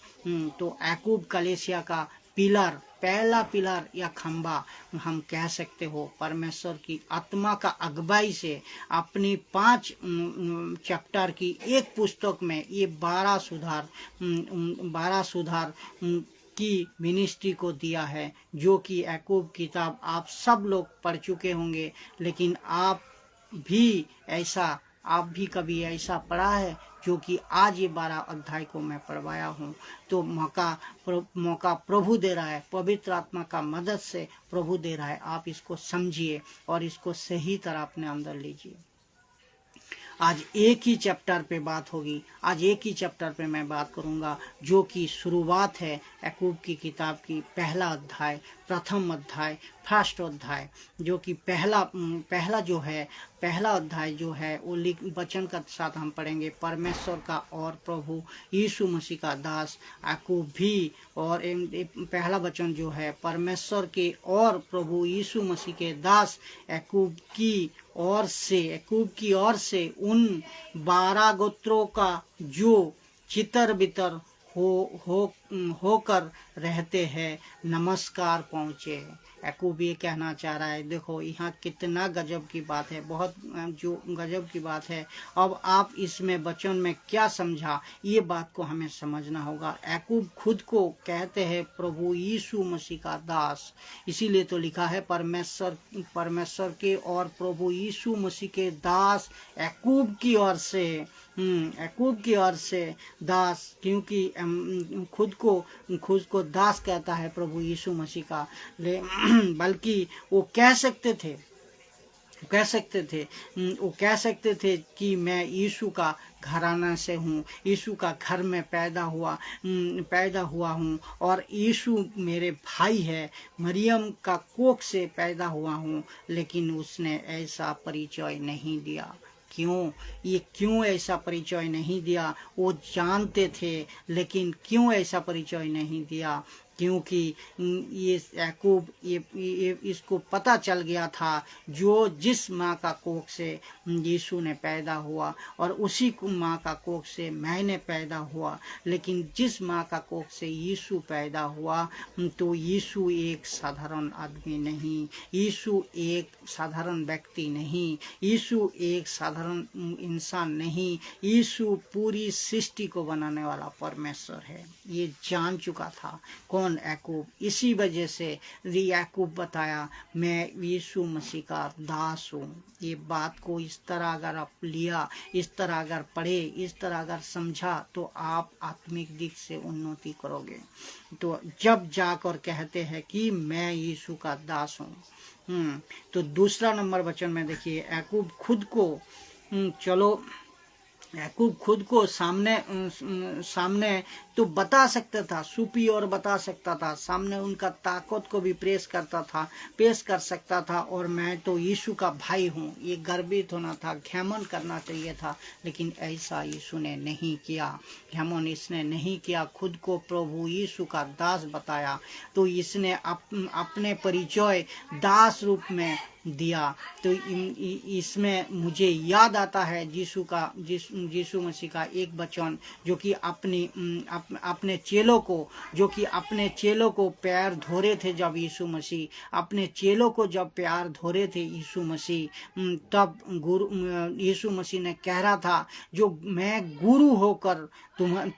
तो याकूब कलीसिया का पिलर, पहला पिलर या खंबा हम कह सकते हो, परमेश्वर की आत्मा का अगुवाई से अपनी 5 चैप्टर की एक पुस्तक में ये 12 सुधार की मिनिस्ट्री को दिया है, जो कि याकूब किताब आप सब लोग पढ़ चुके होंगे। लेकिन आप भी कभी ऐसा पढ़ा है जो कि आज ये 12 अध्याय को मैं पढ़वाया हूँ। तो मौका प्रभु दे रहा है, पवित्र आत्मा का मदद से प्रभु दे रहा है। आप इसको समझिए और इसको सही तरह अपने अंदर लीजिए। आज एक ही चैप्टर पे बात होगी, आज एक ही चैप्टर पे मैं बात करूंगा, जो कि शुरुआत है याकूब की किताब की पहला अध्याय, प्रथम अध्याय, फर्स्ट अध्याय, जो कि पहला अध्याय जो है वो वचन का साथ हम पढ़ेंगे। परमेश्वर का और प्रभु यीशु मसीह का दास याकूब भी, और पहला वचन जो है परमेश्वर के और प्रभु यीशु मसीह के दास याकूब की ओर से उन 12 गोत्रों का जो चितर बितर होकर रहते हैं नमस्कार पहुँचे। याकूब ये कहना चाह रहा है, देखो यहाँ कितना गजब की बात है, बहुत जो गजब की बात है। अब आप इसमें वचन में क्या समझा, ये बात को हमें समझना होगा। याकूब खुद को कहते हैं प्रभु यीशु मसीह का दास, इसीलिए तो लिखा है परमेश्वर के और प्रभु यीशु मसीह के दास याकूब की ओर से दास, क्योंकि खुद को दास कहता है प्रभु यीशु मसीह का। बल्कि वो कह सकते थे कि मैं यीशु का घराना से हूँ, यीशु का घर में पैदा हुआ हूँ, और यीशु मेरे भाई है, मरियम का कोख से पैदा हुआ हूँ। लेकिन उसने ऐसा परिचय नहीं दिया। क्यों ऐसा परिचय नहीं दिया? वो जानते थे, लेकिन क्यों ऐसा परिचय नहीं दिया? क्योंकि ये याकूब इसको पता चल गया था, जिस माँ का कोख से यीशु ने पैदा हुआ और उसी माँ का कोख से मैंने पैदा हुआ। लेकिन जिस माँ का कोख से यीशु पैदा हुआ, तो यीशु एक साधारण आदमी नहीं, यीशु एक साधारण व्यक्ति नहीं, यीशु एक साधारण इंसान नहीं, यीशु पूरी सृष्टि को बनाने वाला परमेश्वर है। ये जान चुका था कौन? याकूब। इसी वजह से याकूब बताया, मैं यीशु मसीह का दास हूँ। ये बात को इस तरह अगर आप लिया, इस तरह अगर पढ़े, इस तरह अगर समझा, तो आप आत्मिक दिख से उन्नति करोगे। तो जब जाकर कहते हैं कि मैं यीशु का दास हूँ। तो दूसरा नंबर वचन में देखिए, याकूब खुद को चलो याकूब खुद को सामने तो बता सकता था, सुपीरियर बता सकता था, सामने उनका ताकत को भी पेश कर सकता था, और मैं तो यीशु का भाई हूँ, ये गर्वित होना था, घमंड करना चाहिए था। लेकिन ऐसा यीशु ने नहीं किया, घमंड इसने नहीं किया, खुद को प्रभु यीशु का दास बताया। तो इसने अपने परिचय दास रूप में दिया। तो इसमें मुझे याद आता है यीशु मसीह का एक वचन, जो कि अपने चेलों को पैर धो रहे थे। जब अपने चेलों को जब पैर धो रहे थे यीशु मसीह, तब यीशु मसीह ने कह रहा था, जो मैं गुरु होकर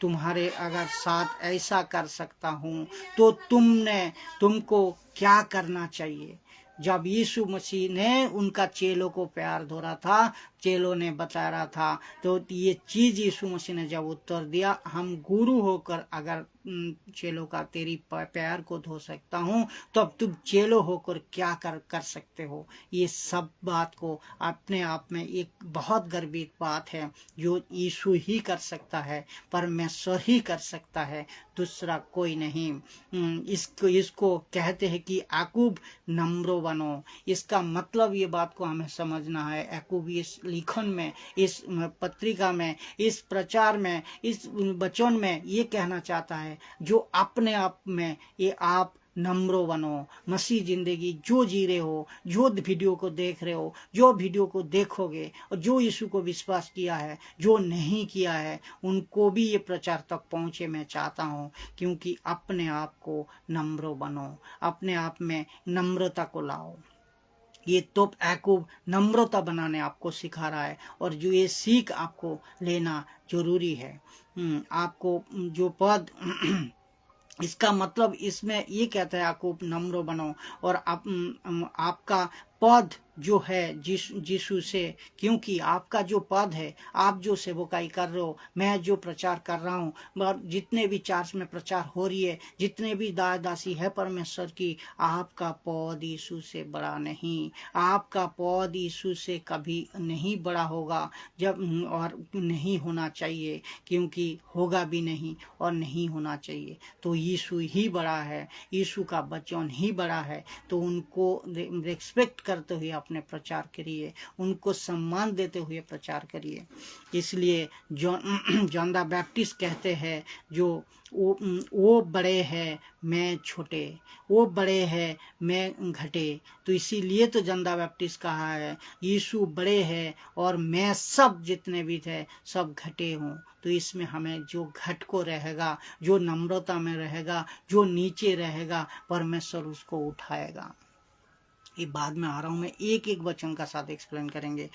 तुम्हारे अगर साथ ऐसा कर सकता हूँ, तो तुमको क्या करना चाहिए। जब यीशु मसीह ने उनका चेलों को पैर धो रहा था, चेलों ने बता रहा था, तो ये चीज यीशु मसीह ने जब उत्तर दिया, हम गुरु होकर अगर चेलों का तेरी पैर को धो सकता हूँ, तब तुम चेलो होकर क्या कर सकते हो। ये सब बात को अपने आप में एक बहुत गर्वित बात है, जो यीशु ही कर सकता है, परमेश्वर ही कर सकता है, दूसरा कोई नहीं। इसको कहते हैं कि याकूब नम्रो बनो। इसका मतलब ये बात को हमें समझना है। याकूब इस लिखन में, इस पत्रिका में, इस प्रचार में, इस वचन में ये कहना चाहता है, जो अपने आप में ये आप नम्रो बनो। मसीह जिंदगी जो जी रहे हो, जो वीडियो को देख रहे हो, जो वीडियो को देखोगे, और जो यीशु को विश्वास किया है, जो नहीं किया है, उनको भी ये प्रचार तक पहुंचे मैं चाहता हूँ। क्योंकि अपने आप को नम्रो बनो, अपने आप में नम्रता को लाओ। ये तो याकूब नम्रता बनाने आपको सिखा रहा है, और जो ये सीख आपको लेना जरूरी है। आपको जो पद इसका मतलब इसमें ये कहता है, याकूब नम्र बनो, और आपका पद जो है यीशु से, क्योंकि आपका जो पद है, आप जो सेवकाई कर रहे हो, मैं जो प्रचार कर रहा हूँ, जितने भी चर्च में प्रचार हो रही है, जितने भी दासी है परमेश्वर की, आपका पद यीशु से बड़ा नहीं। आपका पद यीशु से कभी नहीं बड़ा होगा, और नहीं होना चाहिए, क्योंकि होगा भी नहीं और नहीं होना चाहिए। तो यीशु ही बड़ा है, यीशु का वचन ही बड़ा है। तो उनको रिस्पेक्ट करते हुए अपने प्रचार करिए, उनको सम्मान देते हुए प्रचार करिए। इसलिए जॉन द बैप्टिस्ट कहते हैं, जो वो बड़े हैं मैं छोटे, वो बड़े हैं मैं घटे। तो इसीलिए तो जॉन द बैप्टिस्ट कहा है, यीशु बड़े हैं और मैं सब जितने भी थे सब घटे हूँ। तो इसमें हमें जो घट को रहेगा, जो नम्रता में रहेगा, जो नीचे रहेगा, परमेश्वर उसको उठाएगा। ये बाद में आ रहा हूँ मैं, एक एक वचन का साथ एक्सप्लेन करेंगे।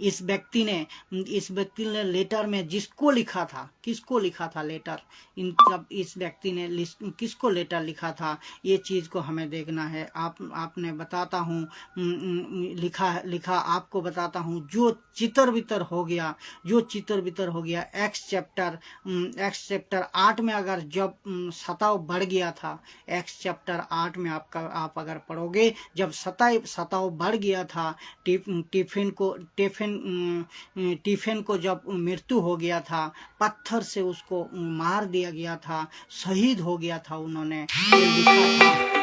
इस व्यक्ति ने लेटर में जिसको लिखा था, किसको लिखा था लेटर, इस व्यक्ति ने किसको लेटर लिखा था, ये चीज को हमें देखना है। आपने बताता हूँ, लिखा आपको बताता हूँ, जो चितर बितर हो गया, एक्स चैप्टर 8 में अगर जब सताव बढ़ गया था, एक्स चैप्टर 8 में आप अगर पढ़ोगे, जब सताव बढ़ गया था, टिफिन को जब मृत्यु हो गया था, पत्थर से उसको मार दिया गया था, शहीद हो गया था, उन्होंने लिखा था।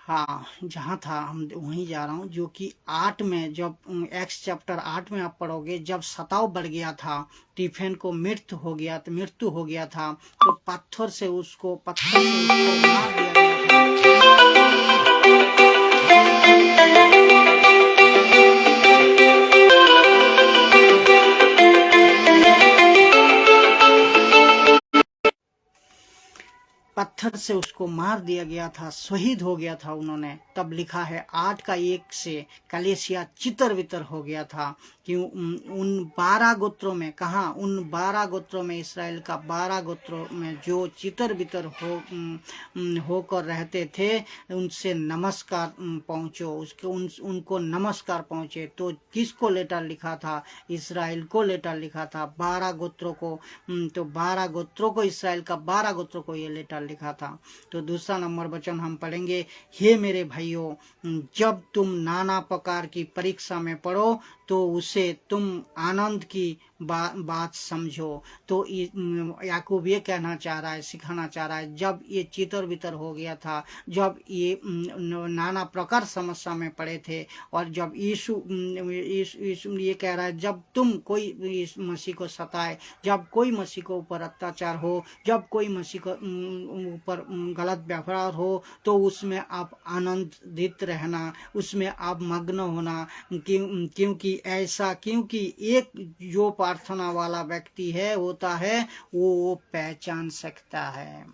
हाँ, जहाँ था हम वहीं जा रहा हूँ, जो कि 8 में, जब एक्स चैप्टर 8 में आप पढ़ोगे, जब सताव बढ़ गया था, टिफिन को मृत्यु हो गया था, तो पत्थर से उसको मार दिया गया था। पत्थर से उसको मार दिया गया था, शहीद हो गया था उन्होंने, तब लिखा है 8:1 से कलीसिया चितर वितर हो गया था। क्यों? उन 12 गोत्रों में, कहा उन 12 गोत्रों में, इसराइल का 12 गोत्रों में जो चितर वितर होकर रहते थे, उनसे नमस्कार पहुँचो, उसको उनको नमस्कार पहुँचे। तो किसको लेटर लिखा था? इसराइल को लेटर लिखा था, 12 गोत्रों को। तो 12 गोत्रों को, इसराइल का 12 गोत्रों को ये लेटर लिखा था। तो दूसरा नंबर वचन हम पढ़ेंगे, हे मेरे भाइयों, जब तुम नाना प्रकार की परीक्षा में पढ़ो तो उसे तुम आनंद की बात समझो। तो याकूब ये कहना चाह रहा है, सिखाना चाह रहा है, जब ये चितर बितर हो गया था, जब ये नाना प्रकार समस्या में पड़े थे, और जब यीशु ये कह रहा है, जब तुम कोई मसीह को सताए, जब कोई मसीह को ऊपर अत्याचार हो, जब कोई मसीह को ऊपर गलत व्यवहार हो, तो उसमें आप आनंदित रहना, उसमें आप मग्न होना। क्योंकि एक जो प्रार्थना वाला व्यक्ति है होता है, वो पहचान सकता है,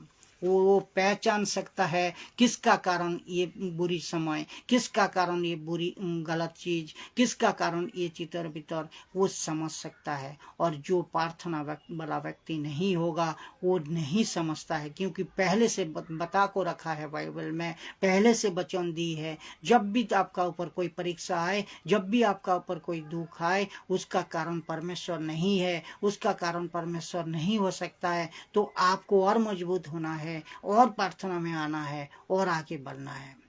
वो पहचान सकता है किसका कारण ये बुरी समय, किसका कारण ये बुरी गलत चीज, किसका कारण ये चितर बितर, वो समझ सकता है। और जो प्रार्थना वाला व्यक्ति नहीं होगा, वो नहीं समझता है, क्योंकि पहले से बता को रखा है बाइबल में, पहले से वचन दी है, जब भी आपका ऊपर कोई परीक्षा आए, जब भी आपका ऊपर कोई दुख आए, उसका कारण परमेश्वर नहीं है, उसका कारण परमेश्वर नहीं हो सकता है। तो आपको और मजबूत होना है, और प्रार्थना में आना है, और आगे बढ़ना है।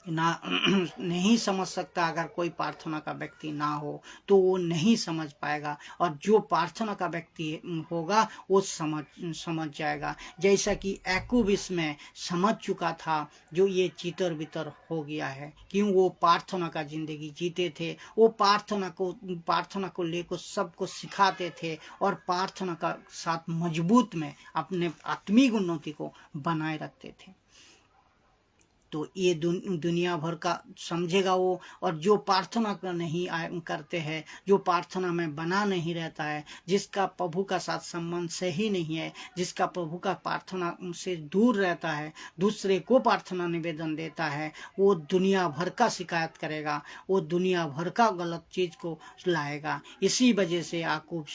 ना नहीं समझ सकता, अगर कोई प्रार्थना का व्यक्ति ना हो तो वो नहीं समझ पाएगा, और जो प्रार्थना का व्यक्ति होगा वो समझ जाएगा। जैसा कि याकूब इसमें समझ चुका था, जो ये चितर बितर हो गया है, क्यों? वो प्रार्थना का जिंदगी जीते थे, वो प्रार्थना को लेकर सबको सिखाते थे, और प्रार्थना का साथ मजबूत में अपने आत्मिक उन्नति को बनाए रखते थे। तो ये दुनिया भर का समझेगा वो। और जो प्रार्थना नहीं करते हैं, जो प्रार्थना में बना नहीं रहता है, जिसका प्रभु का साथ संबंध सही नहीं है, जिसका प्रभु का प्रार्थना से दूर रहता है, दूसरे को प्रार्थना निवेदन देता है, वो दुनिया भर का शिकायत करेगा, वो दुनिया भर का गलत चीज को लाएगा। इसी वजह से याकूब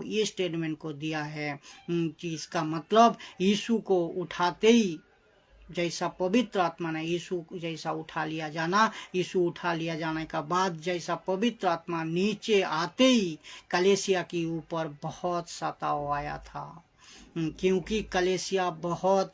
ये स्टेटमेंट को दिया है कि इसका मतलब यीशु को उठाते ही, जैसा पवित्र आत्मा ने यीशु जैसा उठा लिया जाना, यीशु उठा लिया जाने का बाद जैसा पवित्र आत्मा नीचे आते ही कलीसिया के ऊपर बहुत सताव आया था, क्योंकि कलीसिया बहुत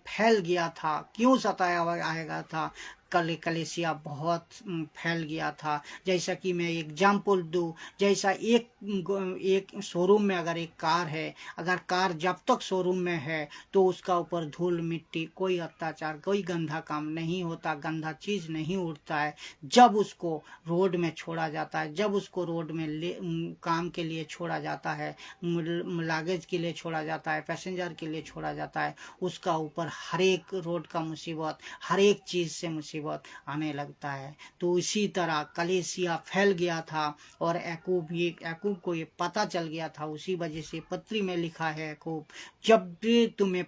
फैल गया था। क्यों सताया आएगा था? कलीसिया बहुत फैल गया था। जैसा कि मैं एग्जाम्पल दूं, जैसा एक शोरूम में अगर एक कार है, अगर कार जब तक शोरूम में है तो उसका ऊपर धूल मिट्टी, कोई अत्याचार, कोई गंदा काम नहीं होता, गंदा चीज नहीं उड़ता है। जब उसको रोड में छोड़ा जाता है, जब उसको रोड में काम के लिए छोड़ा जाता है, लागेज के लिए छोड़ा जाता है, पैसेंजर के लिए छोड़ा जाता है, उसका ऊपर हर एक रोड का मुसीबत, हर एक चीज से मुसीबत आने लगता है। तो इसी तरह कलीसिया फैल गया था, और याकूब को ये पता चल गया था। उसी वजह से पत्री में लिखा है, याकूब, जब भी तुम्हें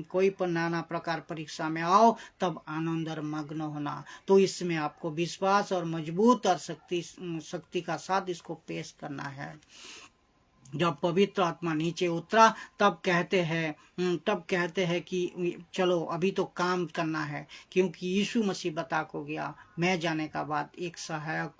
कोई नाना प्रकार परीक्षा में आओ, तब आनंद और मग्न होना। तो इसमें आपको विश्वास और मजबूत और शक्ति का साथ इसको पेश करना है। जब पवित्र आत्मा नीचे उतरा, तब कहते हैं कि चलो अभी तो काम करना है, क्योंकि यीशु मसीह बता को गया, मैं जाने का बाद एक सहायक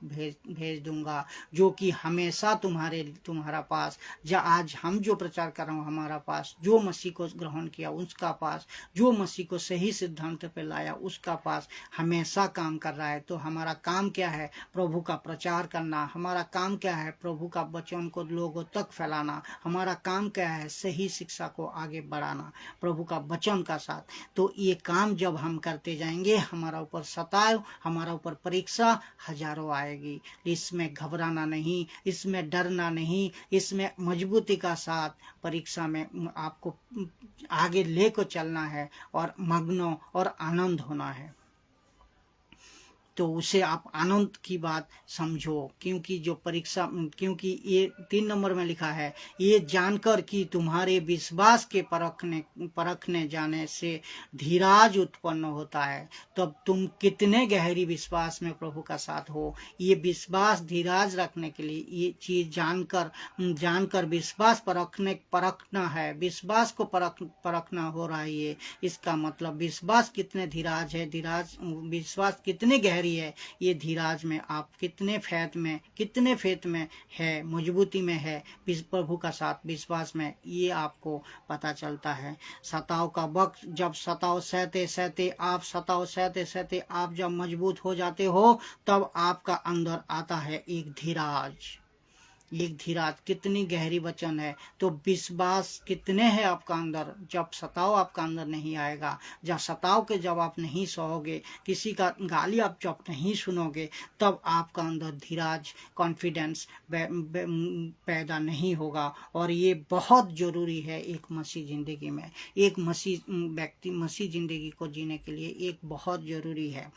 भेज दूंगा, जो कि हमेशा तुम्हारा पास, आज हम जो प्रचार कर रहे हो हमारा पास, जो मसीह को ग्रहण किया उसका पास, जो मसीह को सही सिद्धांत पे लाया उसका पास हमेशा काम कर रहा है। तो हमारा काम क्या है? प्रभु का प्रचार करना। हमारा काम क्या है? प्रभु का वचन को लोगों तक फैलाना। हमारा काम क्या है? सही शिक्षा को आगे बढ़ाना प्रभु का वचन का साथ। तो ये काम जब हम करते जाएंगे, हमारा ऊपर सताव, हमारा ऊपर परीक्षा हजारों आएगी, इसमें घबराना नहीं, इसमें डरना नहीं, इसमें मजबूती का साथ परीक्षा में आपको आगे लेकर चलना है, और मग्न और आनंद होना है। तो उसे आप आनंद की बात समझो, क्योंकि जो परीक्षा, क्योंकि ये 3 नंबर में लिखा है, ये जानकर कि तुम्हारे विश्वास के परखने जाने से धीराज उत्पन्न होता है। तब तुम कितने गहरी विश्वास में प्रभु का साथ हो। ये विश्वास धीराज रखने के लिए ये चीज जानकर विश्वास परखना है, विश्वास को परखना हो रहा है। ये इसका मतलब विश्वास कितने धीराज है, विश्वास कितने गहरी है, ये धीराज में आप कितने फेथ में है, मजबूती में है प्रभु का साथ विश्वास में, ये आपको पता चलता है। सताव का वक्त, जब सताव सहते आप जब मजबूत हो जाते हो, तब आपका अंदर आता है एक धीराज। कितनी गहरी वचन है। तो विश्वास कितने है आपका अंदर, जब सताव आपका अंदर नहीं आएगा, जब सताव के जब आप नहीं सहोगे, किसी का गाली आप जब नहीं सुनोगे, तब आपका अंदर धीराज, कॉन्फिडेंस पैदा नहीं होगा। और ये बहुत जरूरी है एक मसीह जिंदगी में, एक व्यक्ति मसीह जिंदगी को जीने के लिए एक बहुत जरूरी है।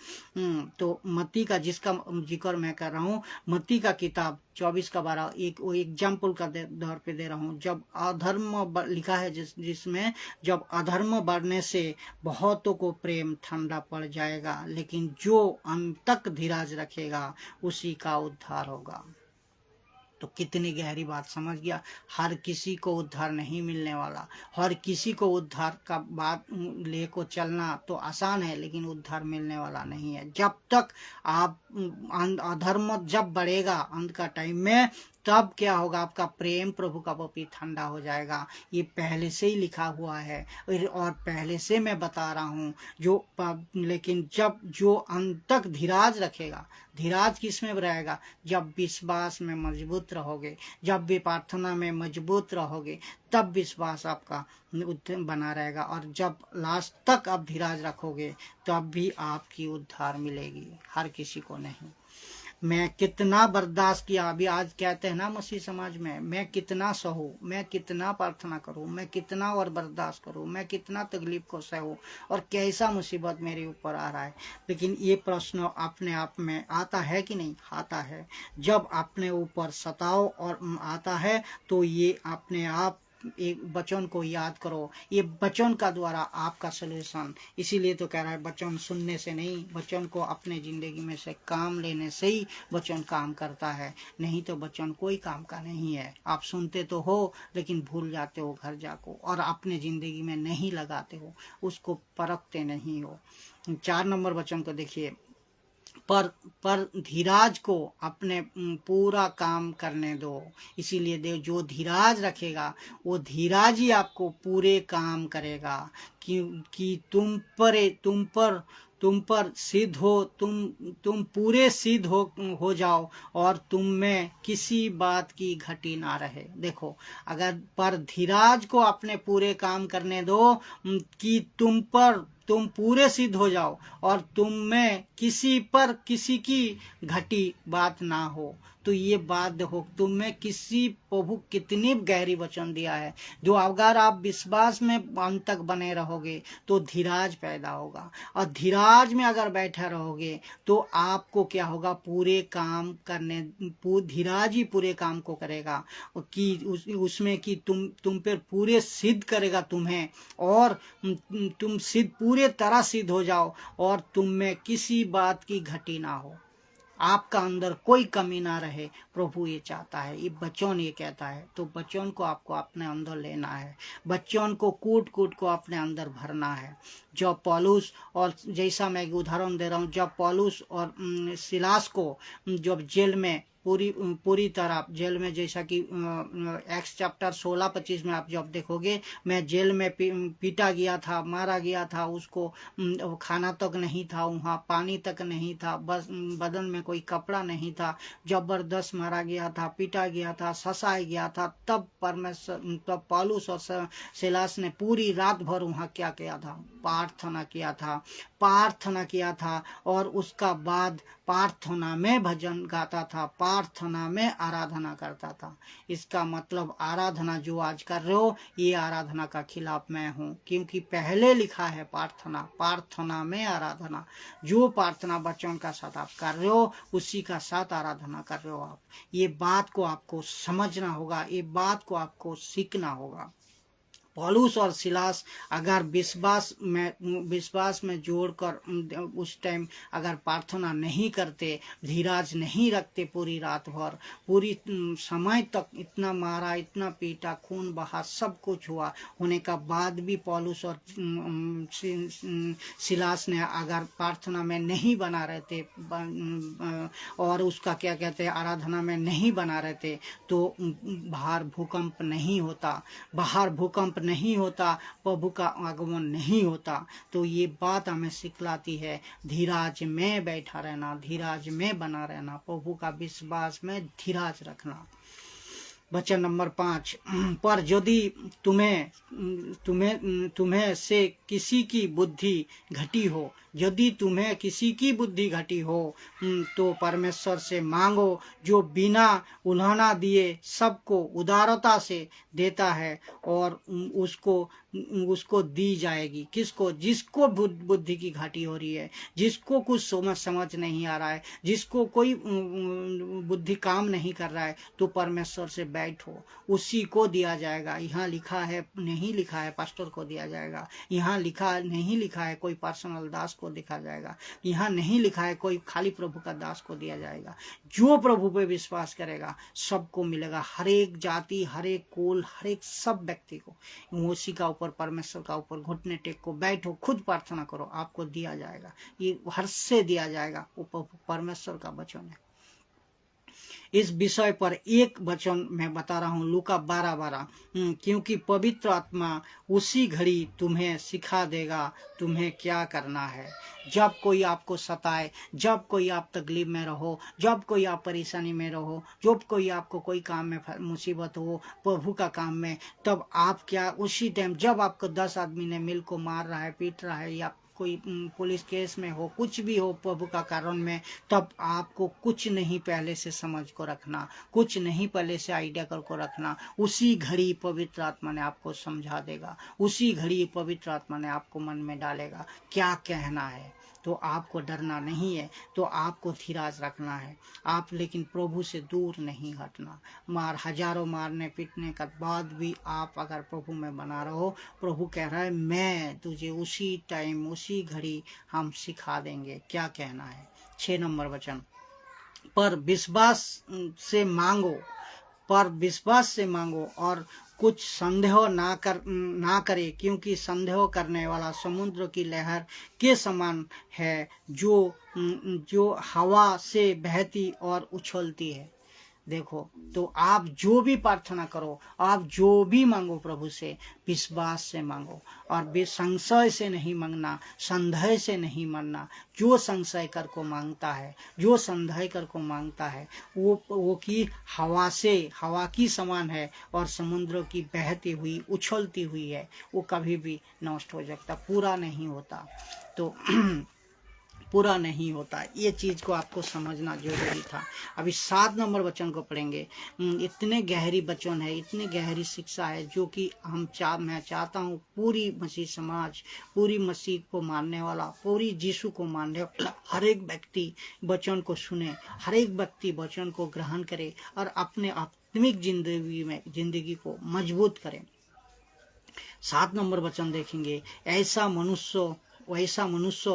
तो मत्ती का, जिसका जिक्र मैं कर रहा हूँ, मत्ती का किताब 24:12, एक एग्जाम्पल का तौर पे दे रहा हूँ। जब अधर्म लिखा है, जिसमें जब अधर्म बढ़ने से बहुतों को प्रेम ठंडा पड़ जाएगा, लेकिन जो अंत तक धीरज रखेगा उसी का उद्धार होगा। तो कितनी गहरी बात समझ गया। हर किसी को उद्धार नहीं मिलने वाला, हर किसी को उद्धार का बात ले को चलना तो आसान है, लेकिन उद्धार मिलने वाला नहीं है। जब तक आप अधर्म जब बढ़ेगा अंत का टाइम में, तब क्या होगा, आपका प्रेम प्रभु का प्रति ठंडा हो जाएगा। ये पहले से ही लिखा हुआ है और पहले से मैं बता रहा हूँ। लेकिन जब जो अंत तक धीराज रखेगा, धीराज किस में रहेगा, जब विश्वास में मजबूत रहोगे, जब भी प्रार्थना में मजबूत रहोगे, तब विश्वास आपका बना रहेगा। और जब लास्ट तक आप धीराज रखोगे, तब भी आपकी उद्धार मिलेगी, हर किसी को नहीं। मैं कितना बर्दाश्त किया, अभी आज कहते हैं ना मसीह समाज में, मैं कितना सहूँ, मैं कितना प्रार्थना करूँ, मैं कितना और बर्दाश्त करूँ, मैं कितना तकलीफ को सहूँ, और कैसा मुसीबत मेरे ऊपर आ रहा है। लेकिन ये प्रश्न अपने आप में आता है कि नहीं? आता है। जब अपने ऊपर सताव और आता है, तो ये अपने आप एक वचन को याद करो, ये वचन का द्वारा आपका सलूशन। इसीलिए तो कह रहा है, वचन सुनने से नहीं, वचन को अपने जिंदगी में से काम लेने से ही वचन काम करता है, नहीं तो वचन कोई काम का नहीं है। आप सुनते तो हो, लेकिन भूल जाते हो घर जाको, और अपने जिंदगी में नहीं लगाते हो, उसको परखते नहीं हो। 4 नंबर वचन को देखिए, पर धीराज को अपने पूरा काम करने दो। इसीलिए देव जो धीराज रखेगा, वो धीराज ही आपको पूरे काम करेगा, कि तुम पर सिद्ध हो, तुम पूरे सिद्ध हो जाओ, और तुम में किसी बात की घटी ना रहे। देखो, अगर पर धीराज को अपने पूरे काम करने दो, कि तुम पूरे सिद्ध हो जाओ, और तुम में किसी की घटी बात ना हो। तो ये बात देखो, तुम में किसी, प्रभु कितनी गहरी वचन दिया है। जो अगर आप विश्वास में अंत तक बने रहोगे, तो धीराज पैदा होगा, और धीराज में अगर बैठे रहोगे, तो आपको क्या होगा, पूरे काम करने, धीराज ही पूरे काम को करेगा, कि उसमें कि तुम पर पूरे सिद्ध करेगा तुम्हें, और तुम पूरे तरह सिद्ध हो जाओ, और तुम में किसी बात की घटी ना हो, आपका अंदर कोई कमी ना रहे। प्रभु ये चाहता है, ये वचन ये कहता है। तो वचन को आपको अपने अंदर लेना है, वचन को कूट को अपने अंदर भरना है। जब पौलुस, और जैसा मैं उदाहरण दे रहा हूँ, जब पौलुस और सिलास को जब जेल में पूरी तरह जेल में, जैसा कि एक्स चैप्टर 16-25 में आप जब देखोगे, मैं जेल में पीटा गया था, मारा गया था, उसको खाना तक नहीं था, वहाँ पानी तक नहीं था, बस बदन में कोई कपड़ा नहीं था, जबरदस्त मारा गया था, पीटा गया था, ससाया गया था। तब पौलुस और सिलास ने पूरी रात भर वहाँ क्या किया था, प्रार्थना किया था, और उसका बाद प्रार्थना में भजन गाता था, प्रार्थना में आराधना करता था। इसका मतलब आराधना जो आज कर रहे हो ये आराधना का खिलाफ मैं हूँ, क्योंकि पहले लिखा है प्रार्थना, प्रार्थना में आराधना। जो प्रार्थना वचन का साथ आप कर रहे हो उसी का साथ आराधना कर रहे हो आप। ये बात को आपको समझना होगा, ये बात को आपको सीखना होगा। पौलुस और सिलास अगर विश्वास में जोड़कर उस टाइम अगर प्रार्थना नहीं करते, धीरज नहीं रखते, पूरी रात भर पूरी समय तक इतना मारा, इतना पीटा, खून बहा, सब कुछ हुआ होने का बाद भी पौलुस और सिलास ने अगर प्रार्थना में नहीं बना रहते और उसका क्या कहते हैं आराधना में नहीं बना रहते तो बाहर भूकंप नहीं होता, बाहर भूकंप नहीं होता, प्रभु का आगमन नहीं होता। तो ये बात हमें सिखलाती है धीरज में बैठा रहना, धीरज में बना रहना, प्रभु का विश्वास में धीरज रखना। वचन नंबर 5, पर यदि तुम्हें से किसी की बुद्धि घटी हो, यदि तुम्हें किसी की बुद्धि घटी हो तो परमेश्वर से मांगो जो बिना उलाहना दिए सबको उदारता से देता है और उसको दी जाएगी। किसको? जिसको बुद्धि की घाटी हो रही है, जिसको कुछ समझ नहीं आ रहा है, जिसको कोई बुद्धि काम नहीं कर रहा है, तो परमेश्वर से बैठो, उसी को दिया जाएगा। यहाँ लिखा है, नहीं लिखा है पास्टर को दिया जाएगा, यहाँ नहीं लिखा है कोई पर्सनल दास को दिखा जाएगा, यहाँ नहीं लिखा है कोई खाली प्रभु का दास को दिया जाएगा। जो प्रभु पे विश्वास करेगा सबको मिलेगा, हर एक जाति, हर एक कुल, हर एक सब व्यक्ति को। उसी का ऊपर, परमेश्वर का ऊपर घुटने टेको, बैठो, खुद प्रार्थना करो, आपको दिया जाएगा, ये हर से दिया जाएगा। वो परमेश्वर का वचन है। इस विषय पर एक वचन मैं बता रहा हूँ, लूका 12:12, क्योंकि पवित्र आत्मा उसी घड़ी तुम्हें सिखा देगा तुम्हें क्या करना है। जब कोई आपको सताए, जब कोई आप तकलीफ में रहो, जब कोई आप परेशानी में रहो, जब कोई आपको कोई काम में मुसीबत हो प्रभु का काम में, तब आप क्या उसी टाइम जब आपको 10 आदमी ने मिल को मार रहा है, पीट रहा है, या कोई पुलिस केस में हो, कुछ भी हो प्रभु का कारण में, तब आपको कुछ नहीं पहले से समझ को रखना, कुछ नहीं पहले से आइडिया करके रखना। उसी घड़ी पवित्र आत्मा ने आपको समझा देगा, उसी घड़ी पवित्र आत्मा ने आपको मन में डालेगा क्या कहना है। तो आपको डरना नहीं है, तो आपको धीरज रखना है आप, लेकिन प्रभु से दूर नहीं हटना। हजारों मारने पीटने के बाद भी आप अगर प्रभु में बना रहो, प्रभु कह रहा है मैं तुझे उसी टाइम, उसी घड़ी हम सिखा देंगे क्या कहना है। 6 नंबर वचन, पर विश्वास से मांगो और कुछ संदेह ना करे, क्योंकि संदेह करने वाला समुद्र की लहर के समान है जो हवा से बहती और उछलती है। देखो, तो आप जो भी प्रार्थना करो, आप जो भी मांगो प्रभु से विश्वास से मांगो, और संशय से नहीं मांगना, संदेह से नहीं मांगना। जो संशय कर को मांगता है, जो संदेह कर को मांगता है, वो की हवा की समान है और समुद्र की बहती हुई उछलती हुई है, वो कभी भी नष्ट हो जाता, पूरा नहीं होता। तो पूरा नहीं होता। ये चीज़ को आपको समझना जरूरी था। अभी 7 नंबर वचन को पढ़ेंगे। इतने गहरी वचन है, इतनी गहरी शिक्षा है, जो कि मैं चाहता हूँ पूरी मसीह समाज, पूरी मसीह को मानने वाला, पूरी यीशु को मानने वाला हर एक व्यक्ति वचन को सुने, हर एक व्यक्ति वचन को ग्रहण करे और अपने आत्मिक जिंदगी को मजबूत करे। 7 नंबर वचन देखेंगे, ऐसा मनुष्य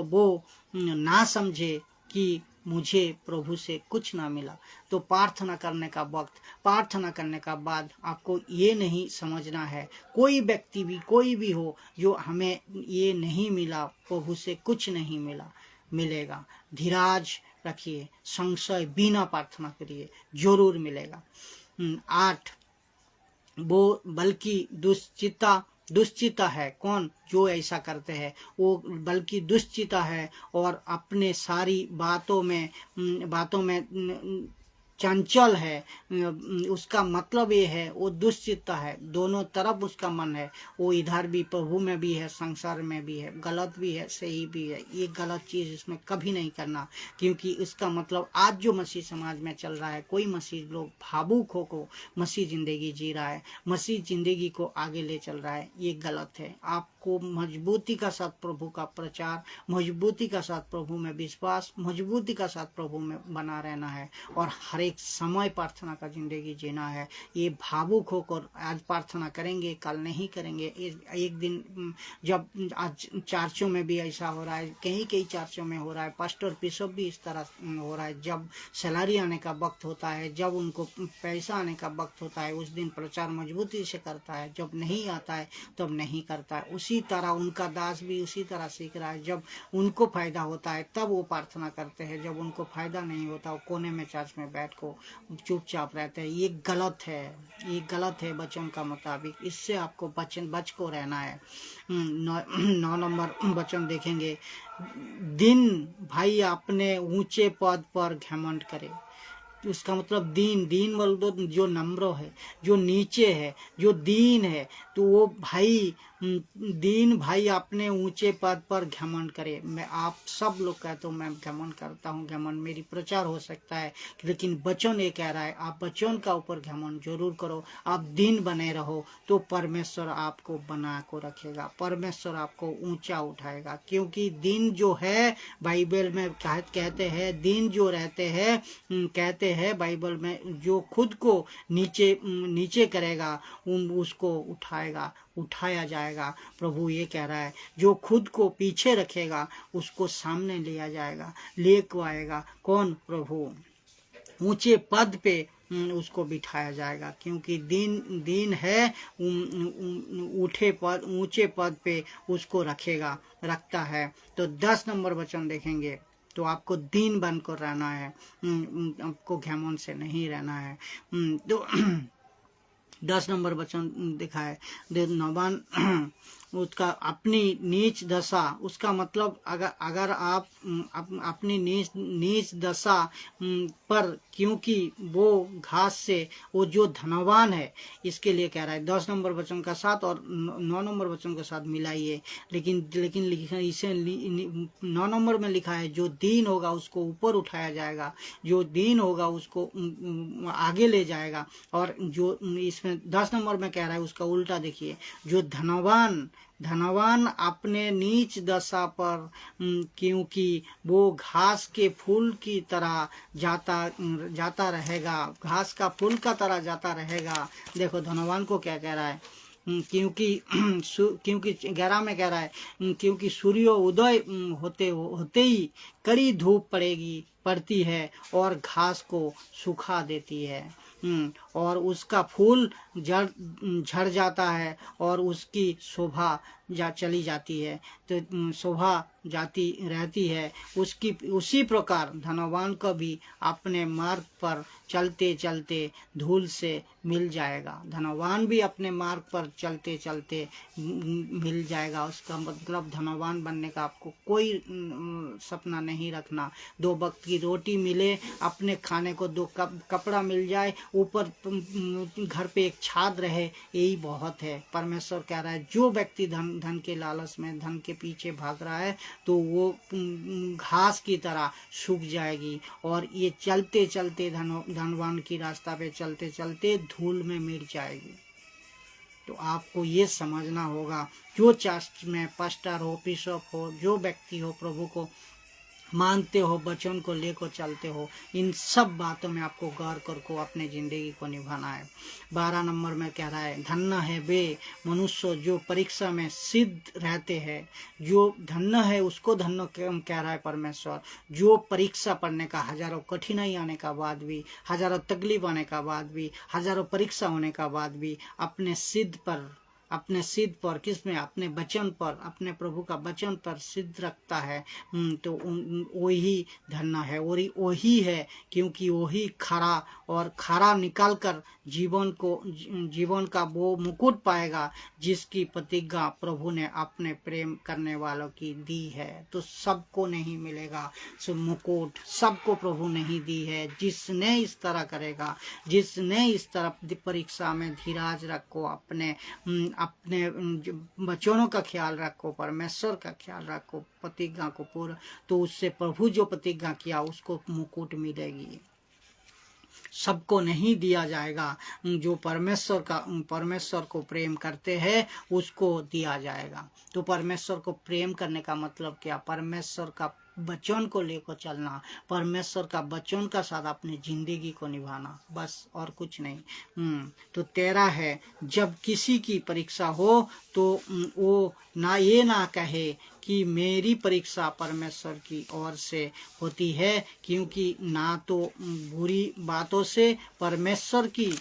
वो ना समझे कि मुझे प्रभु से कुछ ना मिला। तो प्रार्थना करने का वक्त, प्रार्थना करने का बाद आपको ये नहीं समझना है, कोई व्यक्ति भी, कोई भी हो, जो हमें ये नहीं मिला, प्रभु से कुछ नहीं मिलेगा। धीरज रखिए, संशय बिना प्रार्थना करिए, जरूर मिलेगा। 8, वो बल्कि दुश्चिता है। कौन? जो ऐसा करते हैं, वो बल्कि दुश्चिता है और अपने सारी बातों में चंचल है, उसका मतलब ये है वो दुश्चित्त है, दोनों तरफ उसका मन है, वो इधर भी प्रभु में भी है, संसार में भी है, गलत भी है, सही भी है। ये गलत चीज़ इसमें कभी नहीं करना, क्योंकि इसका मतलब आज जो मसीह समाज में चल रहा है, कोई मसीह लोग भावुक होकर मसीह जिंदगी जी रहा है, मसीह जिंदगी को आगे ले चल रहा है, ये गलत है। आपको मजबूती का साथ प्रभु का प्रचार, मजबूती का साथ प्रभु में विश्वास, मजबूती का साथ प्रभु में बना रहना है और हर एक समय प्रार्थना का जिंदगी जीना है। ये भावुक होकर आज प्रार्थना करेंगे, कल नहीं करेंगे। एक दिन जब आज चर्चों में भी ऐसा हो रहा है, कई चर्चों में हो रहा है, पास्टर बिशप भी इस तरह हो रहा है, जब सैलरी आने का वक्त होता है, जब उनको पैसा आने का वक्त होता है, उस दिन प्रचार मजबूती से करता है, जब नहीं आता है तब नहीं करता है। उसी तरह उनका दास भी उसी तरह सीख रहा है, जब उनको फायदा होता है तब वो प्रार्थना करते हैं, जब उनको फायदा नहीं होता वो कोने में चर्च में बैठ को चुपचाप रहते हैं। ये गलत है, ये गलत है वचन का मुताबिक। इससे आपको बच को रहना है। 9 नंबर वचन देखेंगे, दिन भाई अपने ऊंचे पद पर घमंड करे। उसका मतलब दीन बोल दो, जो नम्र है, जो नीचे है, जो दीन है, तो वो भाई दीन भाई अपने ऊंचे पद पर घमंड करे। मैं आप सब लोग कहते हो मैं घमंड करता हूँ, घमंड मेरी प्रचार हो सकता है, लेकिन वचन ये कह रहा है आप वचन का ऊपर घमंड जरूर करो। आप दीन बने रहो तो परमेश्वर आपको बना को रखेगा, परमेश्वर आपको ऊंचा उठाएगा। क्योंकि दीन जो है, बाइबल में कहते हैं दीन जो रहते हैं, कहते हैं बाइबल में, जो खुद को नीचे करेगा उसको उठाया जाएगा। प्रभु ये कह रहा है जो खुद को पीछे रखेगा उसको सामने लिया जाएगा, लेको आएगा। कौन? प्रभु। ऊंचे पद पे उसको बिठाया जाएगा, क्योंकि दीन है, ऊंचे पद पे उसको रखता है। तो 10 नंबर वचन देखेंगे, तो आपको दीन बनकर रहना है, आपको घमंड से नहीं रहना है। तो 10 नंबर वचन दिखा है, नौवान उसका अपनी नीच दशा, उसका मतलब अगर आप अपनी नीच दशा पर, क्योंकि वो घास से वो जो धनवान है, इसके लिए कह रहा है 10 नंबर वचन का साथ और 9 नंबर वचन के साथ मिलाइए। लेकिन इसे 9 नंबर में लिखा है जो दीन होगा उसको ऊपर उठाया जाएगा, जो दीन होगा उसको आगे ले जाएगा। और जो इसमें 10 नंबर में कह रहा है उसका उल्टा देखिए, जो धनवान अपने नीच दशा पर, क्योंकि वो घास के फूल की तरह जाता रहेगा, घास का फूल का तरह जाता रहेगा। देखो धनवान को क्या कह रहा है, क्योंकि 11 में कह रहा है, क्योंकि सूर्य उदय होते ही कड़ी धूप पड़ती है और घास को सुखा देती है, और उसका फूल झड़ जाता है और उसकी शोभा चली जाती है, तो शोभा जाती रहती है। उसी प्रकार धनवान को भी अपने मार्ग पर चलते चलते धूल से मिल जाएगा। धनवान भी अपने मार्ग पर चलते चलते मिल जाएगा। उसका मतलब धनवान बनने का आपको कोई सपना नहीं रखना। 2 वक्त की रोटी मिले, अपने खाने को 2 कपड़ा मिल जाए, ऊपर घर पे एक छाद रहे, यही बहुत है। परमेश्वर कह रहा है जो व्यक्ति धन के लालच में, धन के पीछे भाग रहा है, तो वो घास की तरह सूख जाएगी, और ये चलते चलते धनवान की रास्ता पे चलते चलते धूल में मिट जाएगी। तो आपको ये समझना होगा, जो चर्च में पास्टर हो, बिशप हो, जो व्यक्ति हो, प्रभु को मानते हो, वचन को लेकर चलते हो, इन सब बातों में आपको गौर करके अपने ज़िंदगी को निभाना है। 12 नंबर में कह रहा है, धन्य है वे मनुष्य जो परीक्षा में सिद्ध रहते हैं। जो धन्य है उसको धन्य कह रहा है परमेश्वर, जो परीक्षा पढ़ने का, हजारों कठिनाई आने का बाद भी, हजारों तकलीफ आने का बाद भी, हजारों परीक्षा होने का बाद भी अपने सिद्ध पर अपने सिद्ध पर, किस में, अपने वचन पर, अपने प्रभु का वचन पर सिद्ध रखता है, तो वही धन्य है, और वही है, क्योंकि वही खरा और खरा निकाल कर जीवन का वो मुकुट पाएगा जिसकी प्रतिज्ञा प्रभु ने अपने प्रेम करने वालों की दी है। तो सबको नहीं मिलेगा सो मुकुट, सबको प्रभु नहीं दी है। जिसने इस तरह करेगा, जिसने इस तरह परीक्षा में धीरज रखो, अपने वचनों का ख्याल रखो, परमेश्वर का ख्याल रखो, प्रतिज्ञा को पूरा, तो उससे प्रभु जो प्रतिज्ञा किया उसको मुकुट मिलेगी। सबको नहीं दिया जाएगा, जो परमेश्वर को प्रेम करते हैं उसको दिया जाएगा। तो परमेश्वर को प्रेम करने का मतलब क्या? परमेश्वर का वचन को लेकर चलना, परमेश्वर का वचन का साथ अपनी जिंदगी को निभाना, बस और कुछ नहीं। तो 13 है, जब किसी की परीक्षा हो तो वो ये ना कहे कि मेरी परीक्षा परमेश्वर की ओर से होती है, क्योंकि ना तो बुरी बातों से परमेश्वर की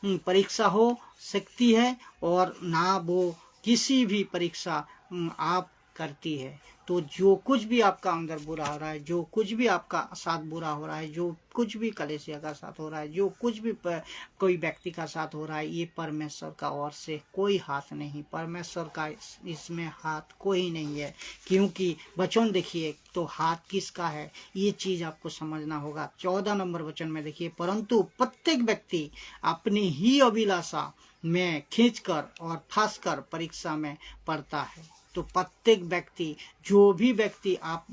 परीक्षा हो सकती है और ना वो किसी भी परीक्षा आप करती है। तो जो कुछ भी आपका अंदर बुरा हो रहा है, जो कुछ भी आपका साथ बुरा हो रहा है, जो कुछ भी कलीसिया का साथ हो रहा है, जो कुछ भी कोई व्यक्ति का साथ हो रहा है, ये परमेश्वर का ओर से कोई हाथ नहीं, परमेश्वर का इसमें हाथ कोई नहीं है। क्योंकि वचन देखिए तो हाथ किसका है, ये चीज आपको समझना होगा। 14 नंबर वचन में देखिए, परंतु प्रत्येक व्यक्ति अपनी ही अभिलाषा में खींचकर और फंसकर परीक्षा में पड़ता है। तो प्रत्येक व्यक्ति, जो भी व्यक्ति आप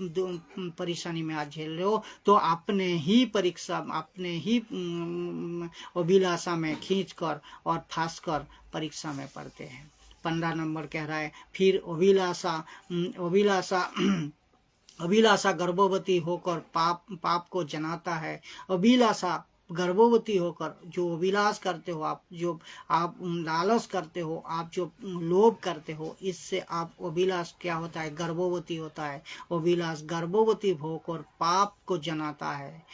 परेशानी में आज झेल रहे हो, तो अपने ही परीक्षा, अपने ही अभिलाषा में खींचकर और फंसकर परीक्षा में पड़ते हैं। 15 नंबर कह रहा है, फिर अभिलाषा गर्भवती होकर पाप को जनाता है। अभिलाषा गर्भवती होकर, जो अभिलाष करते हो आप, जो आप लालच करते हो, आप जो लोभ करते हो, इससे आप अभिलाष क्या होता है? गर्भवती होता है। अभिलाष गर्भवती होकर पाप को जनाता है,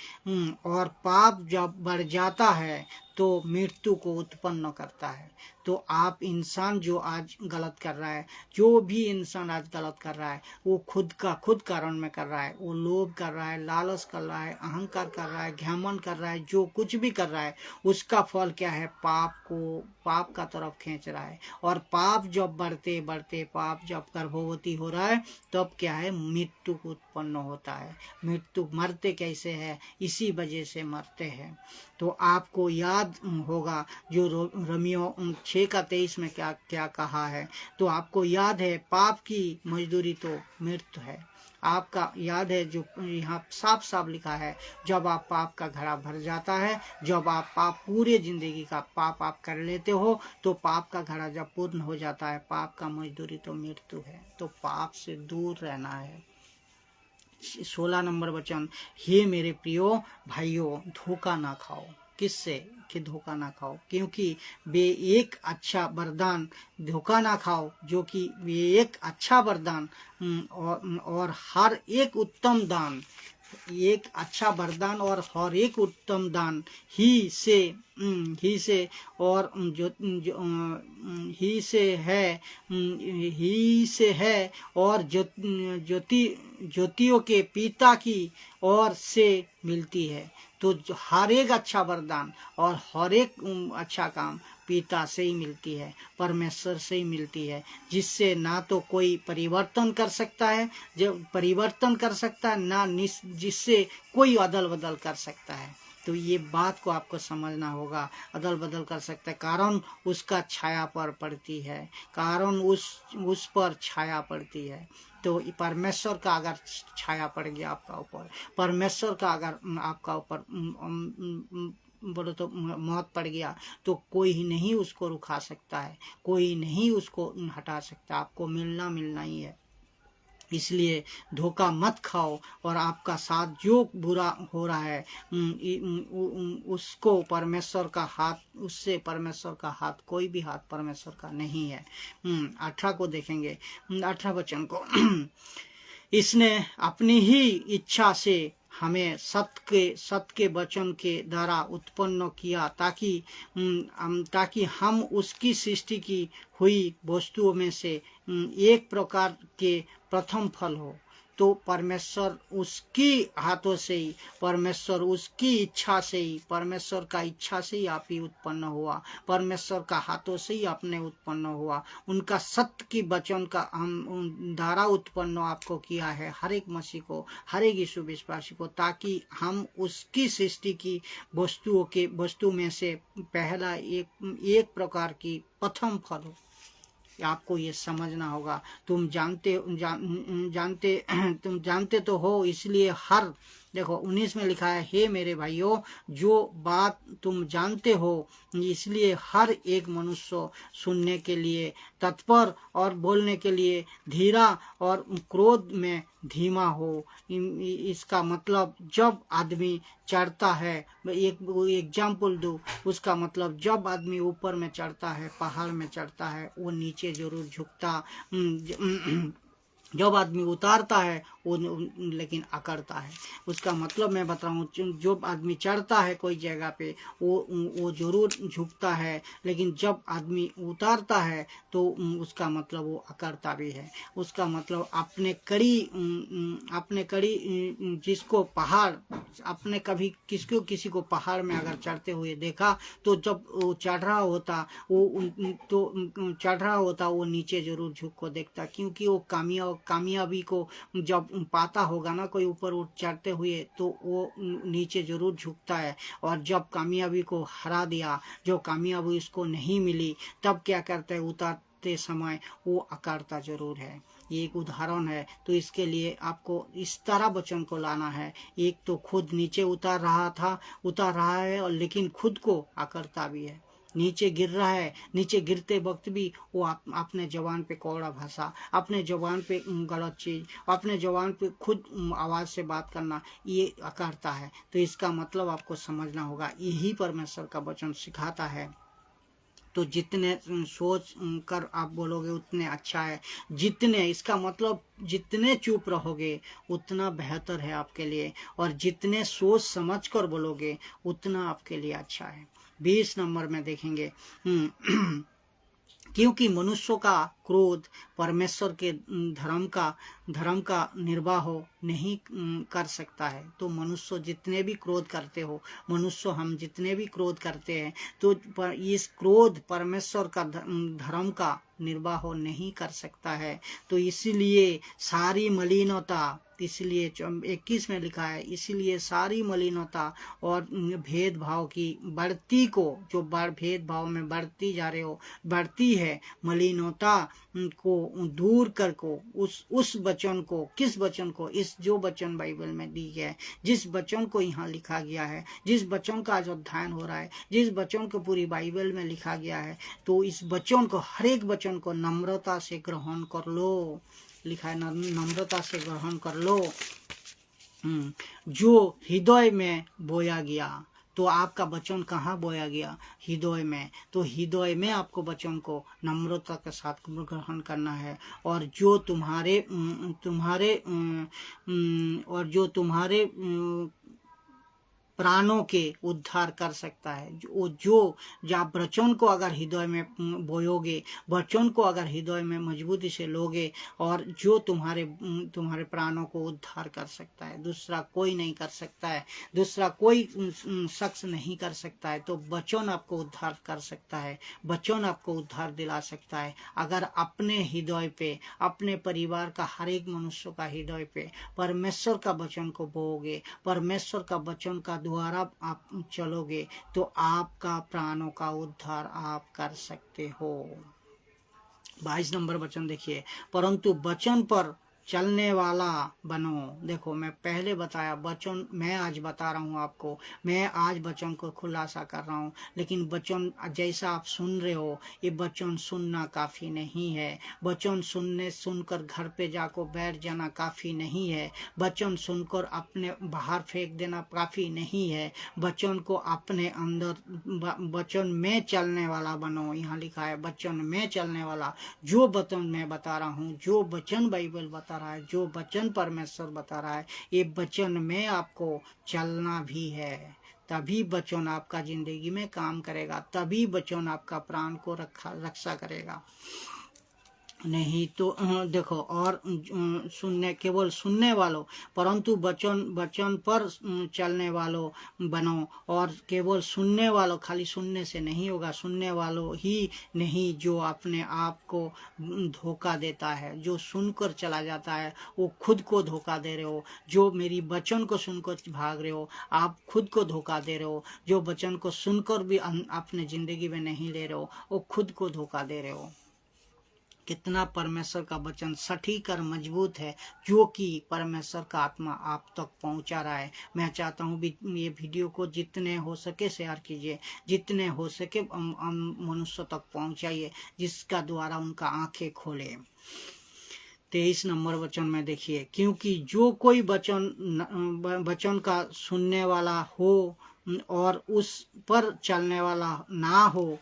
और पाप जब बढ़ जाता है तो मृत्यु को उत्पन्न करता है। तो आप इंसान जो आज गलत कर रहा है, जो भी इंसान आज गलत कर रहा है, वो खुद कारण में कर रहा है। वो लोभ कर रहा है, लालच कर रहा है, अहंकार कर रहा है, घमंड कर रहा है, जो कुछ भी कर रहा है उसका फल क्या है? पाप का तरफ खींच रहा है। और पाप जब बढ़ते बढ़ते, पाप जब गर्भवती हो रहा है, तब क्या है? मृत्यु उत्पन्न होता है। मृत्यु मरते कैसे है? इसी वजह से मरते हैं। तो आपको याद होगा जो रोमियो 6:23 में क्या कहा है। तो आपको याद है, पाप की मजदूरी तो मृत्यु है। आपका याद है जो यहाँ साफ साफ लिखा है, जब आप पाप का घड़ा भर जाता है, जब आप पाप पूरे जिंदगी का पाप आप कर लेते हो, तो पाप का घड़ा जब पूर्ण हो जाता है, पाप का मजदूरी तो मृत्यु है। तो पाप से दूर रहना है। 16 नंबर वचन, हे मेरे प्रियो भाइयों, धोखा ना खाओ। किससे? कि धोखा ना खाओ, क्योंकि वे एक अच्छा वरदान, धोखा ना खाओ, जो कि वे एक अच्छा वरदान और हर एक उत्तम दान, एक अच्छा वरदान और हर एक उत्तम दान ही से और और ज्योतियों के पिता की ओर से मिलती है। तो हर एक अच्छा वरदान और हर एक अच्छा काम पिता से ही मिलती है, परमेश्वर से ही मिलती है, जिससे ना तो कोई परिवर्तन कर सकता है, ना जिससे कोई अदल बदल कर सकता है। तो ये बात को आपको समझना होगा। अदल बदल कर सकता है, कारण उसका छाया पर पड़ती है, कारण उस पर छाया पड़ती है। तो परमेश्वर का अगर छाया पड़ गया आपका ऊपर, परमेश्वर का अगर आपका ऊपर बोलो तो मौत पड़ गया, तो कोई नहीं उसको रुका सकता है, कोई नहीं उसको हटा सकता। आपको मिलना ही है। इसलिए धोखा मत खाओ, और आपका साथ जो बुरा हो रहा है उसको परमेश्वर का हाथ, उससे परमेश्वर का हाथ, कोई भी हाथ परमेश्वर का नहीं है। 18 को देखेंगे, 18 वचन को इसने अपनी ही इच्छा से हमें सत्य के वचन के द्वारा उत्पन्न किया ताकि हम उसकी सृष्टि की हुई वस्तुओं में से एक प्रकार के प्रथम फल हो। तो परमेश्वर उसकी हाथों से ही, परमेश्वर उसकी इच्छा से ही, परमेश्वर का इच्छा से ही आप ही उत्पन्न हुआ, परमेश्वर का हाथों से ही आपने उत्पन्न हुआ। उनका सत्य की वचन का हम धारा उत्पन्न आपको किया है, हर एक मसीह को, हर एक यीशु विश्वासी को, ताकि हम उसकी सृष्टि की वस्तु में से पहला एक प्रकार की प्रथम फल हो। आपको ये समझना होगा। तुम जानते तो हो, इसलिए हर, देखो 19 में लिखा है, हे मेरे भाइयों, जो बात तुम जानते हो इसलिए हर एक मनुष्य सुनने के लिए तत्पर और बोलने के लिए धीरा और क्रोध में धीमा हो। इसका मतलब जब आदमी चढ़ता है, एक एग्जाम्पल दूँ, उसका मतलब जब आदमी ऊपर में चढ़ता है, पहाड़ में चढ़ता है, वो नीचे जरूर झुकता, जब आदमी उतारता है वो लेकिन अकड़ता है। उसका मतलब मैं बताऊँ, जब आदमी चढ़ता है कोई जगह पे वो जरूर झुकता है, लेकिन जब आदमी उतारता है तो उसका मतलब वो अकड़ता भी है। उसका मतलब अपने कड़ी जिसको पहाड़, आपने कभी किसी को पहाड़ में अगर चढ़ते हुए देखा तो जब वो चढ़ रहा होता वो नीचे जरूर झुक को देखता, क्योंकि वो कामयाबी को जब पाता होगा ना कोई ऊपर चढ़ते हुए, तो वो नीचे जरूर झुकता है। और जब कामयाबी को हरा दिया, जो कामयाबी उसको नहीं मिली, तब क्या करता है, उतारते समय वो अकड़ता जरूर है। ये एक उदाहरण है। तो इसके लिए आपको इस तरह वचन को लाना है। एक तो खुद नीचे उतार रहा है और लेकिन खुद को अकड़ता भी है, नीचे गिर रहा है, नीचे गिरते वक्त भी वो अपने जवान पे कौड़ा भाषा, अपने जवान पे गलत चीज, अपने जवान पे खुद आवाज से बात करना, ये अकड़ता है। तो इसका मतलब आपको समझना होगा, यही परमेश्वर का वचन सिखाता है। तो जितने सोच कर आप बोलोगे उतने अच्छा है, इसका मतलब जितने चुप रहोगे उतना बेहतर है आपके लिए, और जितने सोच समझ कर बोलोगे उतना आपके लिए अच्छा है। 20 नंबर में देखेंगे, क्योंकि मनुष्यों का क्रोध परमेश्वर के धर्म का निर्वाह नहीं कर सकता है। तो मनुष्य जितने भी क्रोध करते हो, हम जितने भी क्रोध करते हैं, तो इस क्रोध परमेश्वर का धर्म का निर्वाह नहीं कर सकता है। तो इसलिए सारी मलिनता, इसलिए 21 में लिखा है, इसलिए सारी मलिनता और भेदभाव की बढ़ती को, जो भेदभाव में बढ़ती जा रहे हो, बढ़ती है मलिनता को दूर कर को, उस वचन को, किस वचन को, इस जो वचन बाइबल में दी है, जिस वचन को यहाँ लिखा गया है, जिस वचन का जो अध्ययन हो रहा है, जिस वचन को पूरी बाइबल में लिखा गया है, तो इस वचन को, हर एक वचन को नम्रता से ग्रहण कर लो। लिखा है नम्रता से ग्रहण कर लो। जो हृदय में बोया गया, तो आपका वचन कहाँ बोया गया? हृदय में। तो हृदय में आपको वचन को नम्रता के साथ ग्रहण करना है। और जो तुम्हारे प्राणों के उद्धार कर सकता है, जो आप वचन को अगर हृदय में बोयोगे, वचन को अगर हृदय में मजबूती से लोगे, और जो तुम्हारे प्राणों को उद्धार कर सकता है, दूसरा कोई नहीं कर सकता है, दूसरा कोई शख्स नहीं कर सकता है। तो वचन आपको उद्धार कर सकता है, वचन आपको उद्धार दिला सकता है। अगर अपने हृदय पे, अपने परिवार का हर एक मनुष्य का हृदय पे परमेश्वर का वचन को बोओगे, परमेश्वर का वचन का द्वारा आप चलोगे, तो आपका प्राणों का उद्धार आप कर सकते हो। 22 नंबर वचन देखिए, परंतु वचन पर चलने वाला बनो। देखो मैं पहले बताया वचन, मैं आज बता रहा हूँ आपको, मैं आज वचन को खुलासा कर रहा हूँ, लेकिन वचन जैसा आप सुन रहे हो, ये वचन सुनना काफ़ी नहीं है। वचन सुनकर घर पे जाकर बैठ जाना काफ़ी नहीं है। वचन सुनकर अपने बाहर फेंक देना काफ़ी नहीं है। वचन को अपने अंदर, वचन में चलने वाला बनो। यहाँ लिखा है वचन में चलने वाला। जो वचन मैं बता रहा हूँ, जो वचन बाइबल बता रहा है, जो वचन परमेश्वर बता रहा है, ये वचन में आपको चलना भी है, तभी वचन आपका जिंदगी में काम करेगा, तभी वचन आपका प्राण को रक्षा करेगा। नहीं तो देखो, और सुनने, केवल सुनने वालों परंतु वचन पर चलने वालों बनो। और केवल सुनने वालों, खाली सुनने से नहीं होगा, सुनने वालों ही नहीं जो अपने आप को धोखा देता है। जो सुनकर चला जाता है वो खुद को धोखा दे रहे हो। जो मेरी वचन को सुनकर भाग रहे हो, आप खुद को धोखा दे रहे हो। जो वचन को सुनकर भी अपने जिंदगी में नहीं ले रहे हो, वो खुद को धोखा दे रहे हो। कितना परमेश्वर का वचन सटीक और मजबूत है, जो कि परमेश्वर का आत्मा आप तक पहुंचा रहा है। मैं चाहता हूँ ये वीडियो को जितने हो सके शेयर कीजिए, जितने हो सके मनुष्य तक पहुंचाइए, जिसका द्वारा उनका आंखें खोले। 23 नंबर वचन में देखिए, क्योंकि जो कोई वचन का सुनने वाला हो और उस पर चलने वाला ना हो,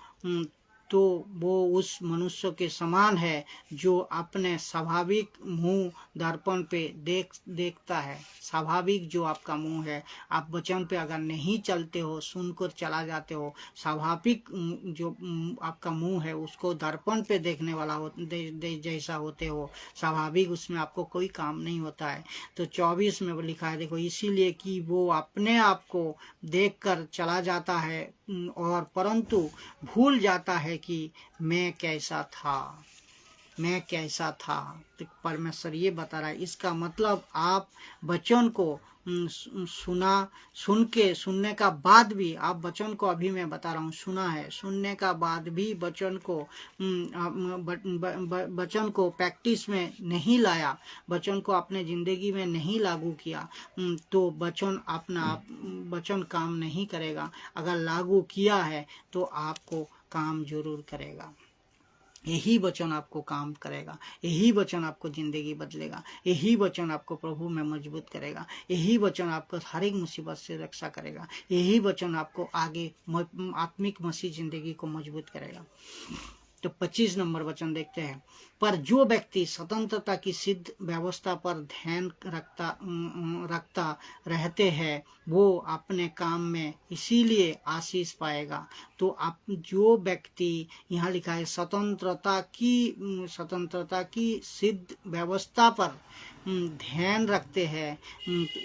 तो वो उस मनुष्य के समान है जो अपने स्वाभाविक मुंह दर्पण पे देखता है। स्वाभाविक जो आपका मुंह है, आप वचन पे अगर नहीं चलते हो, सुनकर चला जाते हो, स्वाभाविक जो आपका मुंह है उसको दर्पण पे देखने वाला जैसा होते हो, स्वाभाविक, उसमें आपको कोई काम नहीं होता है। तो 24 में लिखा है, देखो, इसीलिए कि वो अपने आप को देखकर चला जाता है और परंतु भूल जाता है कि मैं कैसा था। तो परमेश्वर ये बता रहा है, इसका मतलब आप वचन को सुनने का बाद भी, आप वचन को, अभी मैं बता रहा हूँ, सुना है, सुनने का बाद भी वचन को प्रैक्टिस में नहीं लाया, वचन को अपने जिंदगी में नहीं लागू किया, तो वचन काम नहीं करेगा। अगर लागू किया है तो आपको काम जरूर करेगा। यही वचन आपको काम करेगा, यही वचन आपको जिंदगी बदलेगा, यही वचन आपको प्रभु में मजबूत करेगा, यही वचन आपको हर एक मुसीबत से रक्षा करेगा, यही वचन आपको आगे आत्मिक मसीह जिंदगी को मजबूत करेगा। तो 25 नंबर वचन देखते हैं, पर जो व्यक्ति स्वतंत्रता की सिद्ध व्यवस्था पर ध्यान रखता रहते हैं, वो अपने काम में इसीलिए आशीष पाएगा। तो आप, जो व्यक्ति, यहाँ लिखा है स्वतंत्रता की सिद्ध व्यवस्था पर ध्यान रखते हैं,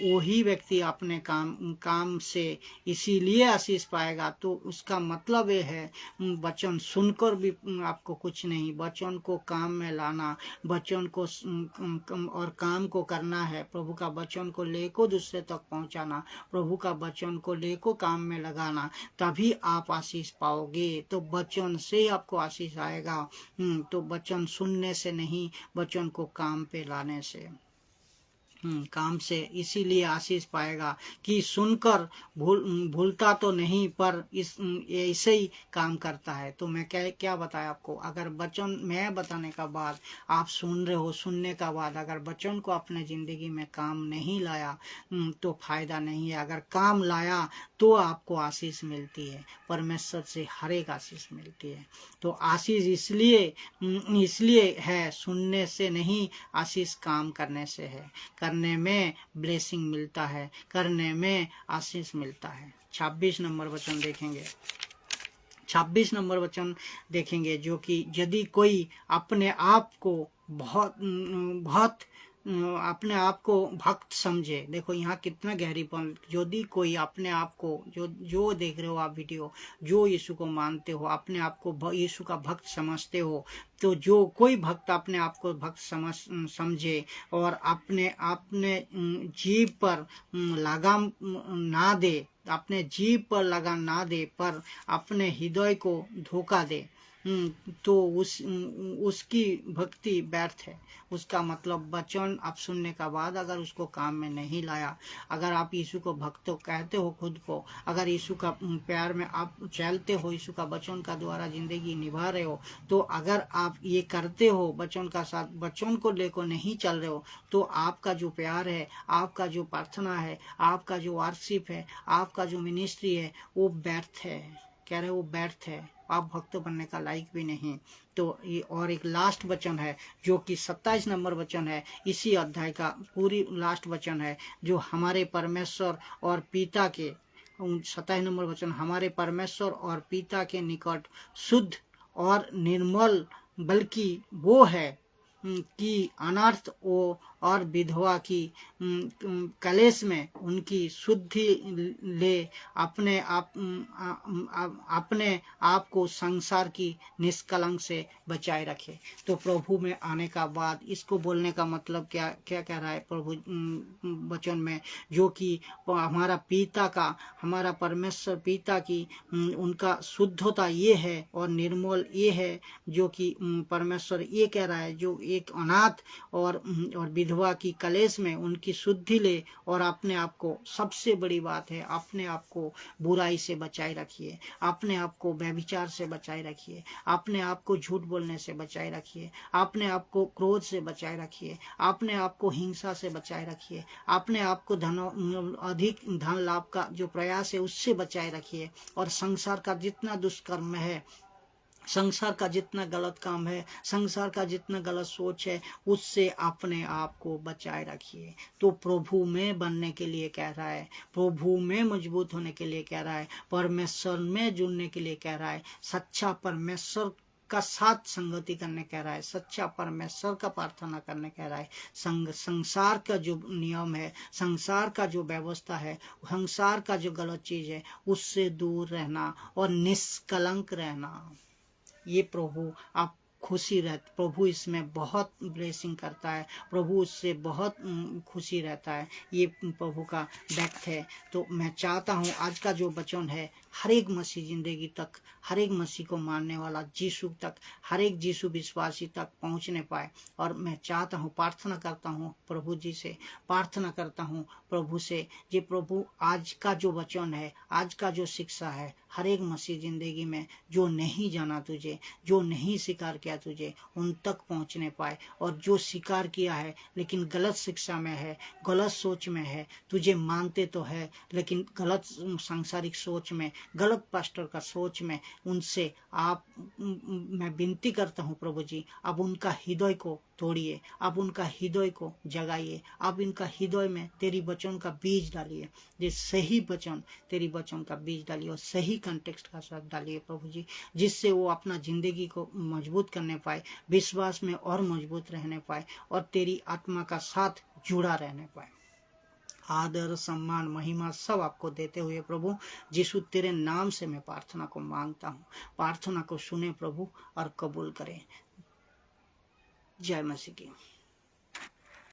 वही व्यक्ति अपने काम से इसीलिए आशीष पाएगा। तो उसका मतलब ये है, वचन सुनकर भी आपको कुछ नहीं, वचन को काम में लाना, वचन को और काम को करना है, प्रभु का वचन को लेकर दूसरे तक पहुंचाना, प्रभु का वचन को लेकर काम में लगाना, तभी आप आशीष पाओगे। तो वचन से आपको आशीष आएगा। तो वचन सुनने से नहीं, वचन को काम पे लाने से, काम से इसीलिए आशीष पाएगा कि सुनकर भूलता तो नहीं, पर ऐसे ही काम करता है। तो मैं क्या बताया आपको, अगर वचन मैं बताने का बाद आप सुन रहे हो, सुनने का बाद अगर वचन को अपने जिंदगी में काम नहीं लाया तो फायदा नहीं है। अगर काम लाया तो आपको आशीष मिलती है, परमेश्वर से हर एक आशीष मिलती है। तो आशीष इसलिए है, सुनने से नहीं, आशीष काम करने से है। करने में ब्लेसिंग मिलता है, करने में आशीष मिलता है। 26 नंबर वचन देखेंगे, 26 नंबर वचन देखेंगे, जो कि यदि कोई अपने आप को अपने आप को भक्त समझे, देखो यहाँ कितना गहरीपन, यदि कोई अपने आप को, जो देख रहे हो आप वीडियो, जो यीशु को मानते हो, अपने आप को यीशु का भक्त समझते हो, तो जो कोई भक्त अपने आप को भक्त समझे और अपने जीभ पर लगाम ना दे, अपने जीभ पर लगाम ना दे, पर अपने हृदय को धोखा दे, तो उसकी भक्ति व्यर्थ है। उसका मतलब वचन आप सुनने का बाद अगर उसको काम में नहीं लाया, अगर आप यीशु को भक्त कहते हो खुद को, अगर यीशु का प्यार में आप चलते हो, यीशु का वचन का द्वारा जिंदगी निभा रहे हो, तो अगर आप ये करते हो, वचन का साथ वचन को लेकर नहीं चल रहे हो, तो आपका जो प्यार है, आपका जो प्रार्थना है, आपका जो वर्शिप है, आपका जो मिनिस्ट्री है, वो व्यर्थ है। कह रहे वो व्यर्थ है। आप भक्त बनने का लायक भी नहीं। तो ये और एक लास्ट वचन है जो कि 27 नंबर वचन है, इसी अध्याय का पूरी लास्ट वचन है, जो हमारे परमेश्वर और पिता के 27 नंबर वचन, हमारे परमेश्वर और पिता के निकट शुद्ध और निर्मल बल्कि वो है कि अनर्थ और विधवा की कलेश में उनकी शुद्धि ले अपने आप को संसार की निष्कलंक से बचाए रखे। तो प्रभु में आने का बाद इसको बोलने का मतलब क्या क्या कह रहा है प्रभु वचन में, जो कि हमारा पिता का, हमारा परमेश्वर पिता की उनका शुद्धता ये है और निर्मल ये है, जो कि परमेश्वर ये कह रहा है, जो एक अनाथ और विधवा की कलेश में उनकी शुद्धि ले और अपने आप को, सबसे बड़ी बात है, अपने आप को बुराई से बचाए रखिए, अपने आप को व्यभिचार से बचाए रखिए, अपने आप को झूठ बोलने से बचाए रखिए, अपने आप को क्रोध से बचाए रखिए, अपने आप को हिंसा से बचाए रखिए, अपने आप को अधिक धन लाभ का जो प्रयास है उससे बचाए रखिए, और संसार का जितना दुष्कर्म है, संसार का जितना गलत काम है, संसार का जितना गलत सोच है, उससे अपने आप को बचाए रखिए। तो प्रभु में बनने के लिए कह रहा है, प्रभु में मजबूत होने के लिए कह रहा है, परमेश्वर में जुड़ने के लिए कह रहा है, सच्चा परमेश्वर का साथ संगति करने कह रहा है, सच्चा परमेश्वर का प्रार्थना करने कह रहा है, संसार का जो नियम है, संसार का जो व्यवस्था है, संसार का जो गलत चीज है, उससे दूर रहना और निष्कलंक रहना। ये प्रभु आप खुशी रहते, प्रभु इसमें बहुत ब्लेसिंग करता है, प्रभु उससे बहुत खुशी रहता है, ये प्रभु का व्यक्त है। तो मैं चाहता हूँ आज का जो वचन है हर एक मसीह जिंदगी तक, हर एक मसीह को मानने वाला यीशु तक, हर एक यीशु विश्वासी तक पहुँचने पाए। और मैं चाहता हूँ, प्रार्थना करता हूँ प्रभु जी से, प्रार्थना करता हूँ प्रभु से, ये प्रभु आज का जो वचन है, आज का जो शिक्षा है, हर एक मसीह जिंदगी में जो नहीं जाना तुझे, जो नहीं स्वीकार किया तुझे, उन तक पहुंचने पाए। और जो स्वीकार किया है लेकिन गलत शिक्षा में है, गलत सोच में है, तुझे मानते तो है लेकिन गलत सांसारिक सोच में, गलत पास्टर का सोच में, उनसे आप मैं विनती करता हूँ प्रभु जी, अब उनका हृदय को तोड़िए, अब उनका हृदय को जगाइए, अब इनका हृदय में तेरी वचन का बीज डालिए, ये सही वचन, तेरी वचन का बीज डालिए और सही कंटेक्स्ट का साथ डालिए प्रभु जी, जिससे वो अपना जिंदगी को मजबूत करने पाए, विश्वास में और मजबूत रहने पाए और तेरी आत्मा का साथ जुड़ा रहने पाए। आदर, सम्मान, महिमा सब आपको देते हुए प्रभु यीशु तेरे नाम से मैं प्रार्थना को मांगता हूँ। प्रार्थना को सुने प्रभु और कबूल करें। जय मसीह की।